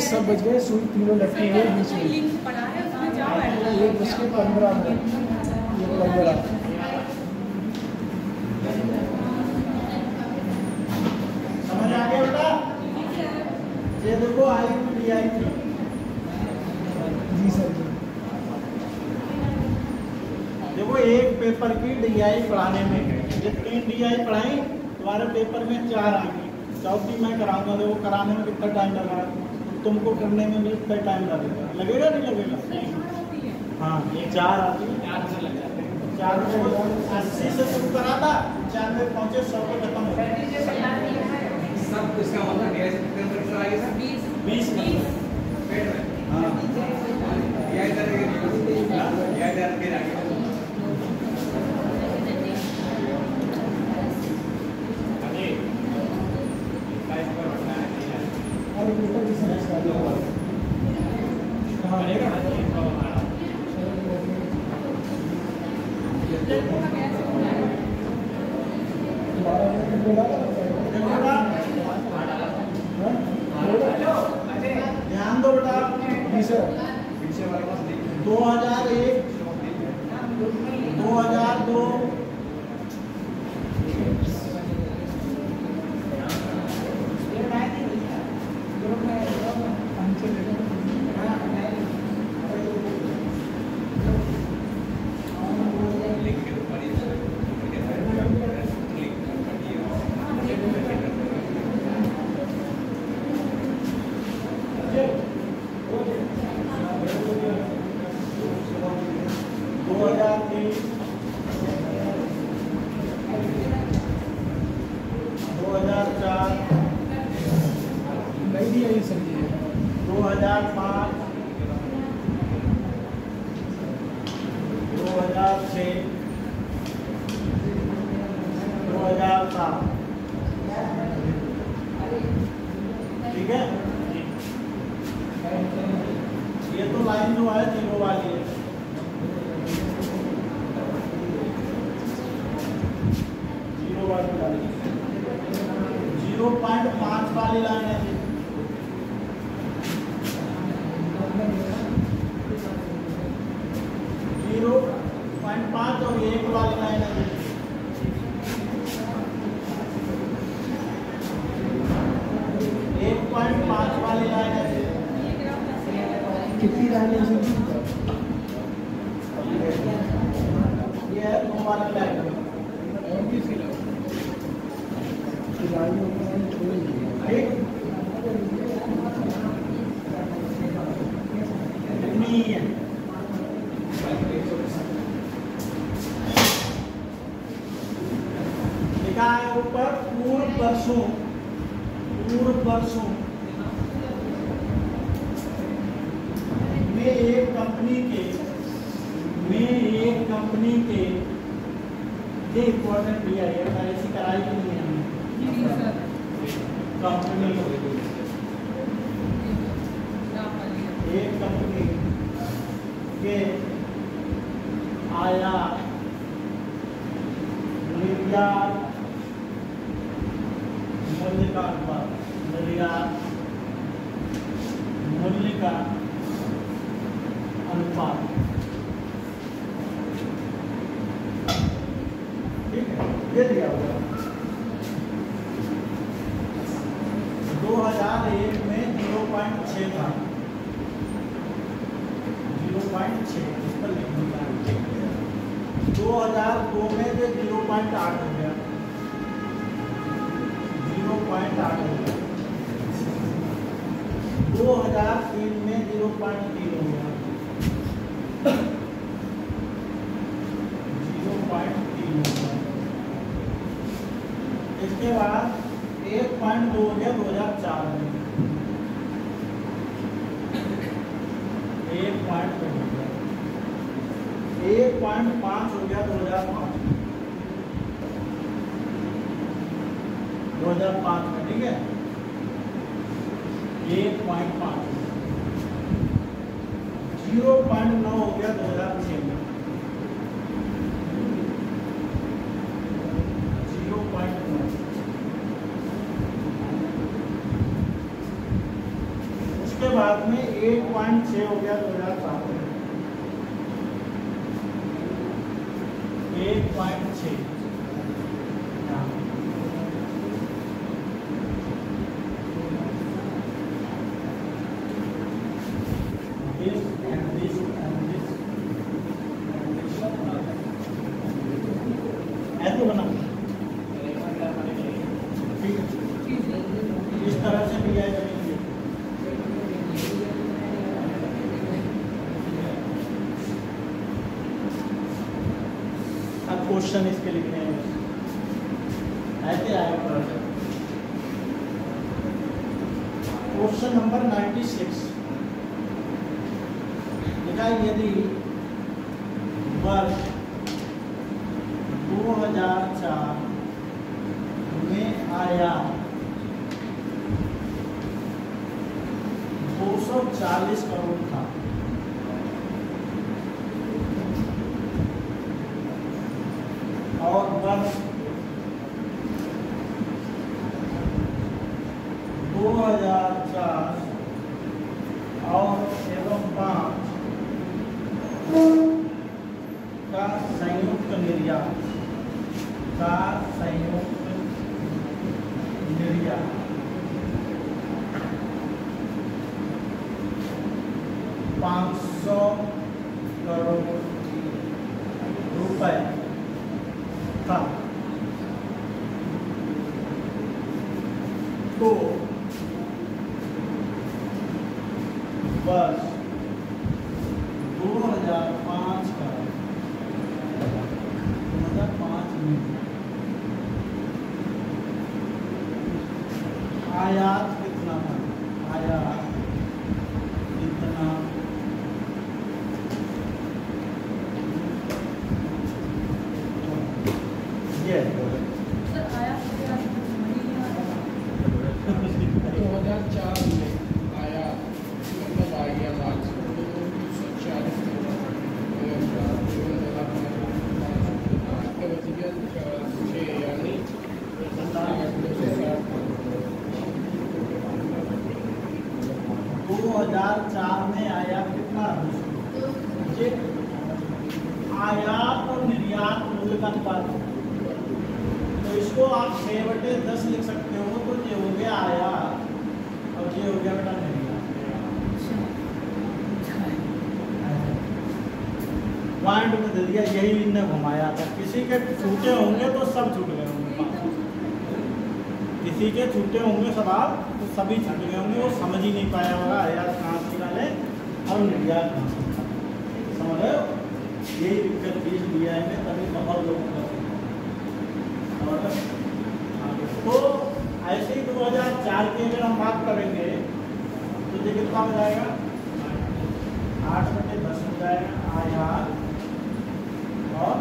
सब बच गए सुई तीनों लटके हुए बीच में लिंक पड़ा है उसमें जाओ ऐड कर ये बच के 15 मिनट ये 15 समझ आ गया बेटा ये देखो आई DI जी सर जी देखो एक पेपर की DI पढ़ाने में ये 3 DI पढ़ाई तुम्हारे पेपर में 4 आएंगी चौथी मैं कराऊंगा देखो कराने में कितना टाइम लगा तुमको करने में भी इतना टाइम लगेगा लगेगा नहीं लगेगा हाँ ये 4 आती है 4 से 80 से शुरू करा था 4 में पहुंचे 100 पे खत्म हो सब इसका मतलब 20 20 हाँ अरे टोटल की सर्विस का जो हाँ ध्यान दो बेटा। जी सर 2001 2002 नहीं दिया ये सर जी 2005 2006 2007 ठीक है। ये तो लाइन जो है जीरो वाली है। जीरो वाली लाइन 0.5 वाली लाइन है। 0.5 और 1 वाली लाइन है। 1.5 वाली लाइन है। कितनी लाइन है सर जी ये है 2 वाली लाइन। और किसी लाइन ठीक इतनी ही है। लिखा है ऊपर पूर्व वर्षों में एक कंपनी के ये इम्पोर्टेंट भी है। ये ऐसी कराई की नहीं है हमने। कंपनी एक कंपनी के आयात निर्यात मूल्य का अनुपात निर्यात मूल्य का अनुपात ठीक है। ये दिया हुआ 2001 में 0.6 था। 0.6 इस पर लिखना है। 2002 में ये 0.8 हो गया। 0.8 हो गया। 2003 में 0.3 हो गया। 0.3 हो गया। इसके बाद 1.2 हो गया 2004 में। 1.2 हो गया। 1.5 हो गया 2005 में। ठीक है। 1.5 0.9 हो गया 2006 में। 0.9 उसके बाद में 1.6 हो गया 2007 में। 1.6 ऐसे बना ठीक है। इस तरह से भी आएगा। अब क्वेश्चन इसके लिखने हैं ऐसे आएगा। क्वेश्चन नंबर 96 लिखा यदि वर्ष 2004 में आया 240 करोड़ था। और वर्ष 2004 और एवं 5 का संयुक्त निर्यात 500 करोड़ रुपए था। तो वर्ष 2005 का 2005 में आयात कितना था? आयात कितना ये सर आया तो यार समझ नहीं आ रहा। 2004 में आया, मतलब आ गया मार्च 240 यानी 2004 में आयात कितना? ये आयात और निर्यात मूल्य का अनुपात है। तो इसको आप 6/10 लिख सकते हो। तो ये हो गया आयात और ये हो गया बेटा निर्यात। पॉइंट में दे दिया, यही इनने घुमाया था। किसी के छूटे होंगे तो सब छूट गए होंगे, किसी के छूटे होंगे सवाल तो सभी छूट गए होंगे। वो समझ ही नहीं पाया होगा आयात कहाँ से निकाले और निर्यात कहाँ से निकाले। समझ रहे हो? यही दिक्कत चीज दिया है, तभी बहुत लोग तो ऐसे ही 2004 की अगर हम बात करेंगे तो ये कितना हो जाएगा? 8/10 हो जाएगा आयात और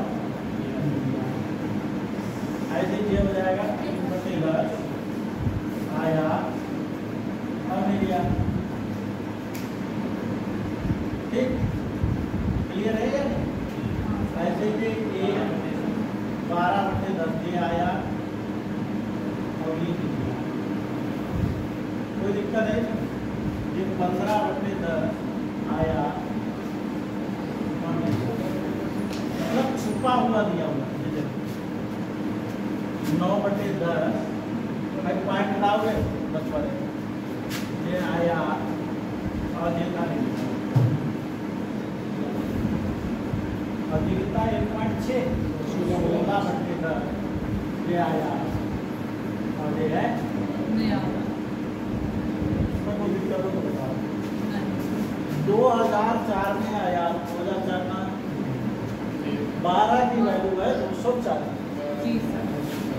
ऐसे ये हो जाएगा 3/10 आयात और निर्यात। ठीक, क्लियर है या नहीं? ऐसे ही 12/10 ये आयात और ये निर्यात। कोई दिक्कत है? ये 15/10 आयात और निर्यात, मतलब छुपा हुआ दिया हुआ। 9/10 भाई पॉइंट लाओगे 10 वाले, ये आयात और ये का निर्यात। और ये कितना? 1.6 16/10 ये आयात और ये है निर्यात। इसमें कोई दिक्कत हो तो बताओ। 2004 में आयात, 2004 में 12 की वैल्यू है 240। जी सर।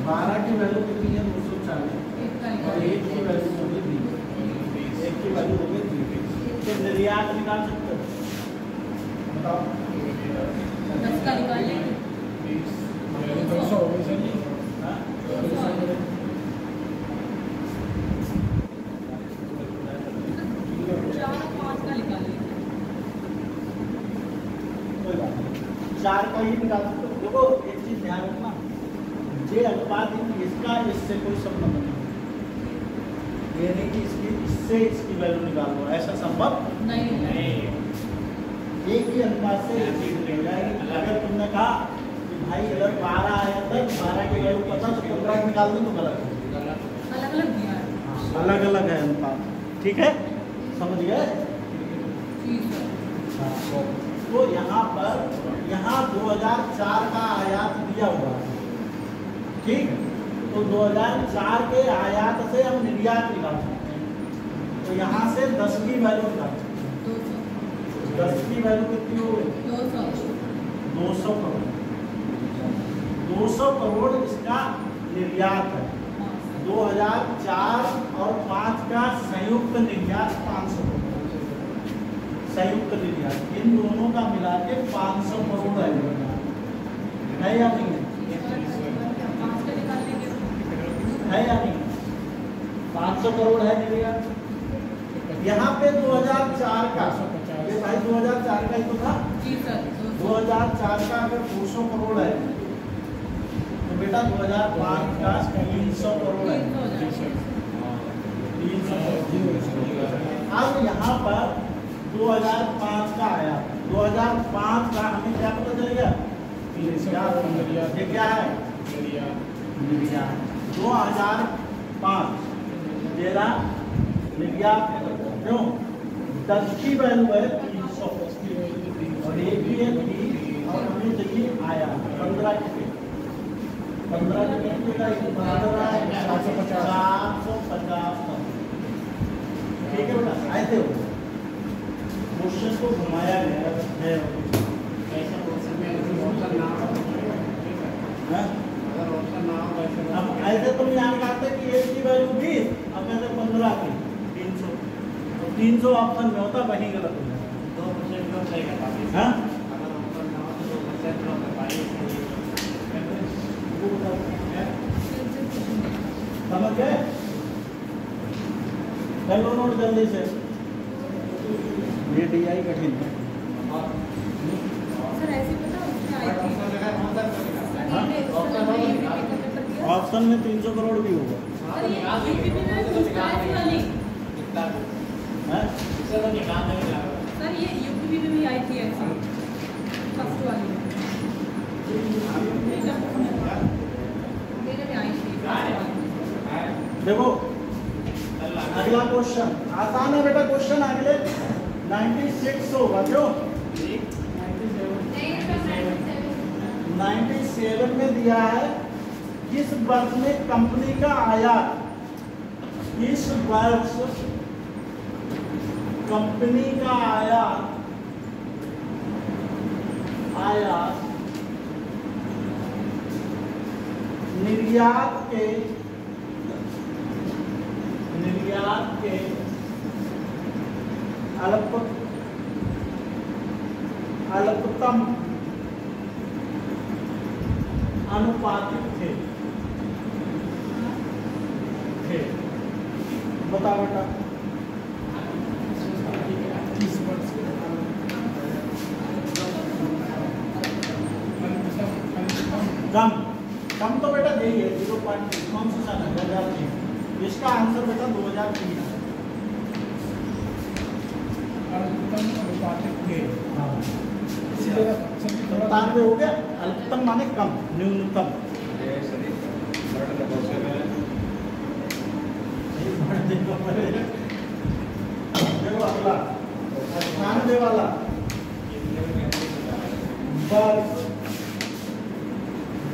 12 की वैल्यू कितनी है? 240। एक का और 1 की वैल्यू होगी 20। 1 की वैल्यू होगी 20। तो निर्यात निकाल सकते हो? बताओ। 10 का निकाल लेंगे। 200 हो गई सर। हाँ? 4 और 5 का निकाल लेंगे। कोई बात नहीं, 4 का ही निकाल सकते हो। देखो एक चीज ध्यान रखना, ये अनुपात इसका इससे कोई संबंध नहीं। ये नहीं कि इससे इसकी वैल्यू निकाल दो, ऐसा संभव नहीं। एक ही अनुपात से एक चीज हो जाएगी। अगर तुमने कहा कि भाई अगर 12 आया था 12 की वैल्यू पता तो 15 निकाल दो तो गलत है। अलग अलग दिया है। अलग अलग है अनुपात। ठीक है, समझ गए? जी सर। तो यहाँ पर 2004 का आयात दिया हुआ है। ठीक, तो 2004 के आयात से हम निर्यात निकाल सकते हैं। तो यहाँ से 10 की वैल्यू निकाल सकते हैं। 200। 10 की वैल्यू कितनी हो गई? 200। 200 करोड़। 200 करोड़ इसका निर्यात है। 2004 और 5 का संयुक्त निर्यात 500 करोड़। संयुक्त निर्यात इन दोनों का मिला के 500 करोड़ है या नहीं? है या नहीं? 500 करोड़ है निर्यात। यहाँ पे 2004 का, ये भाई 2004 का ही तो था। जी सर। 2004 का अगर 200 करोड़ है तो बेटा 2005 का 300 करोड़ है। 300 करोड़। अब यहाँ पर 2005 का आया, 2005 का हमें क्या पता चलेगा? ये क्या है? निर्यात। 2005 तेरा निर्यात क्यों? 10 की वैल्यू है 300 और एक भी है 3 और हमें चाहिए आया 15 की 15 की बराबर है 750। ठीक है बेटा, ऐसे हो क्वेश्चन को घुमाया गया है। ऐसा क्वेश्चन में ऑप्शन ना हो, अगर ऑप्शन ना हो वैसे अब ऐसे तुम यहाँ कहते कि एक की वैल्यू 20, अब कहते 15 की 300, तो 300 ऑप्शन में होता, वही गलत हो जाता। 2% लोग सही कर पाएंगे। हाँ? अगर ऑप्शन ना हो तो 2% लोग कर पाएंगे। समझ गए? कर लो नोट जल्दी से। ये DI कठिन है। सर ऐसे पता उसमें आई थी। ऑप्शन में 300 करोड़ भी होगा। और ये यूपीपी में पूछता है ऐसी वाली। हैं? इससे तो निकाल नहीं रहा। सर ये यूपीपी में भी आई थी ऐसी फर्स्ट वाली। मेरे में आई थी first वाली। देखो अगला क्वेश्चन आसान है बेटा। क्वेश्चन अगले 96 होगा। क्यों? 97 में दिया है किस वर्ष में कंपनी का आयात, किस वर्ष कंपनी का आयात निर्यात के अल्पतम अनुपातिक थे। बताओ बेटा। कम तो बेटा यही है 0.2003। इसका आंसर बेटा 2003 है। संतानवे हो गया। अल्पतम माने कम, न्यूनतम। देखो अगला 98 वाला वर्ष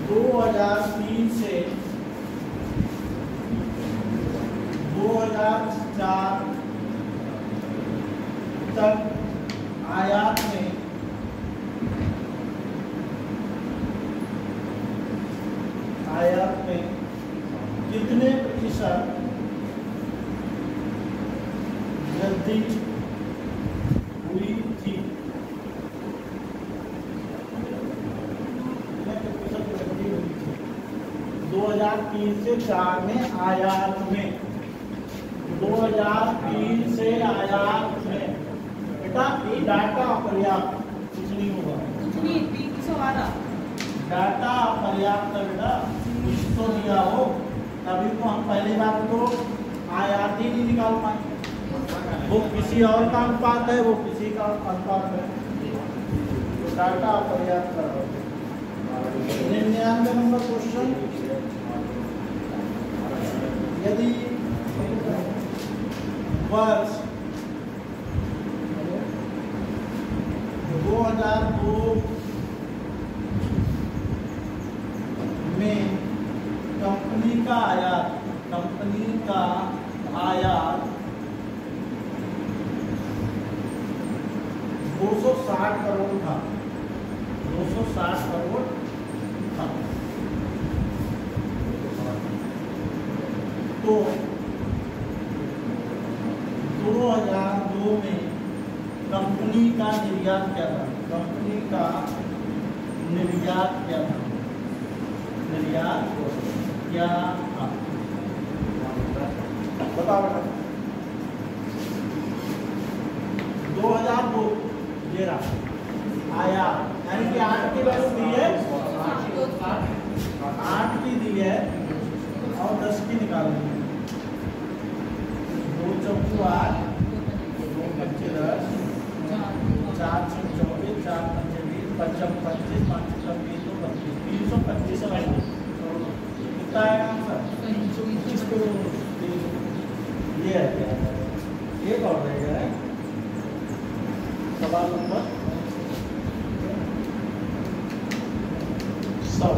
2003 से 2004 तक आयात में कितने प्रतिशत वृद्धि हुई थी? 2003 से 4 में आयात में, 2003 से आयात में बेटा ये डाटा अपर्याप्त, कुछ नहीं होगा, कुछ नहीं 312 डाटा अपर्याप्त है बेटा। कुछ तो दिया हो तभी तो हम पहली बात तो आयात ही नहीं निकाल पाए। वो किसी और का अनुपात है, वो किसी का अनुपात है, तो डाटा अपर्याप्त करो। 99 नंबर क्वेश्चन, यदि वर्ष 2002 में कंपनी का आयात 260 करोड़ था, 260 करोड़ था, तो 2002 में कंपनी का निर्यात क्या था? कंपनी का निर्यात क्या था? निर्यात क्या था? बताओ बेटा। 13 आया, यानी कि 8 की वैल्यू दी है, 8 की दी है और 10 की निकालनी है। 2 चौकू 8, 2 पच्चीस 10, 4 6 24, 4 5 20, 5 25, 5 26 तो 25, 325 कितना आएगा आंसर? 325 करोड़। ये है क्या? एक और रह गया है सवाल नंबर 100।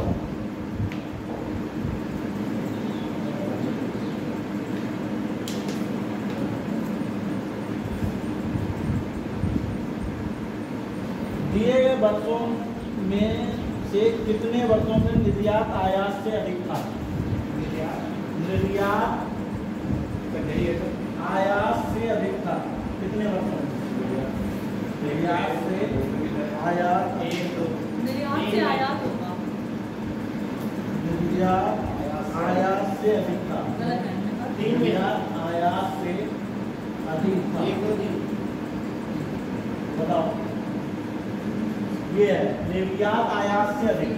दिए गए वर्षों में से कितने वर्षों में निर्यात आयात से अधिक था? निर्यात आयात से अधिक था कितने वर्षों में? निर्यात से आयात निर्यात से आयात होगा। निर्यात आयात से अधिक था। गलत है। निर्यात आयात से अधिक था। बताओ, ये है निर्यात आयात से अधिक।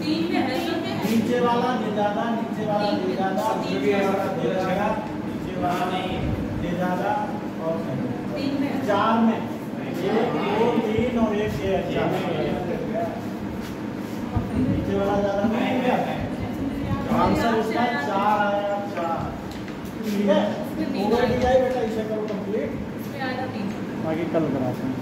3 में है, सब में है। नीचे वाला दे ज्यादा, नीचे वाला दे ज्यादा, नीचे वाला दे ज्यादा, नीचे वाला दे ज्यादा और 3 में है। 4 में 1 2 3 और 1 6 नीचे वाला ज्यादा नहीं है क्या? आंसर इसका 4 आया, 4। ठीक है, हो गई बेटा, इसे करो कंप्लीट, इसमें आएगा 3। बाकी कल कराते हैं।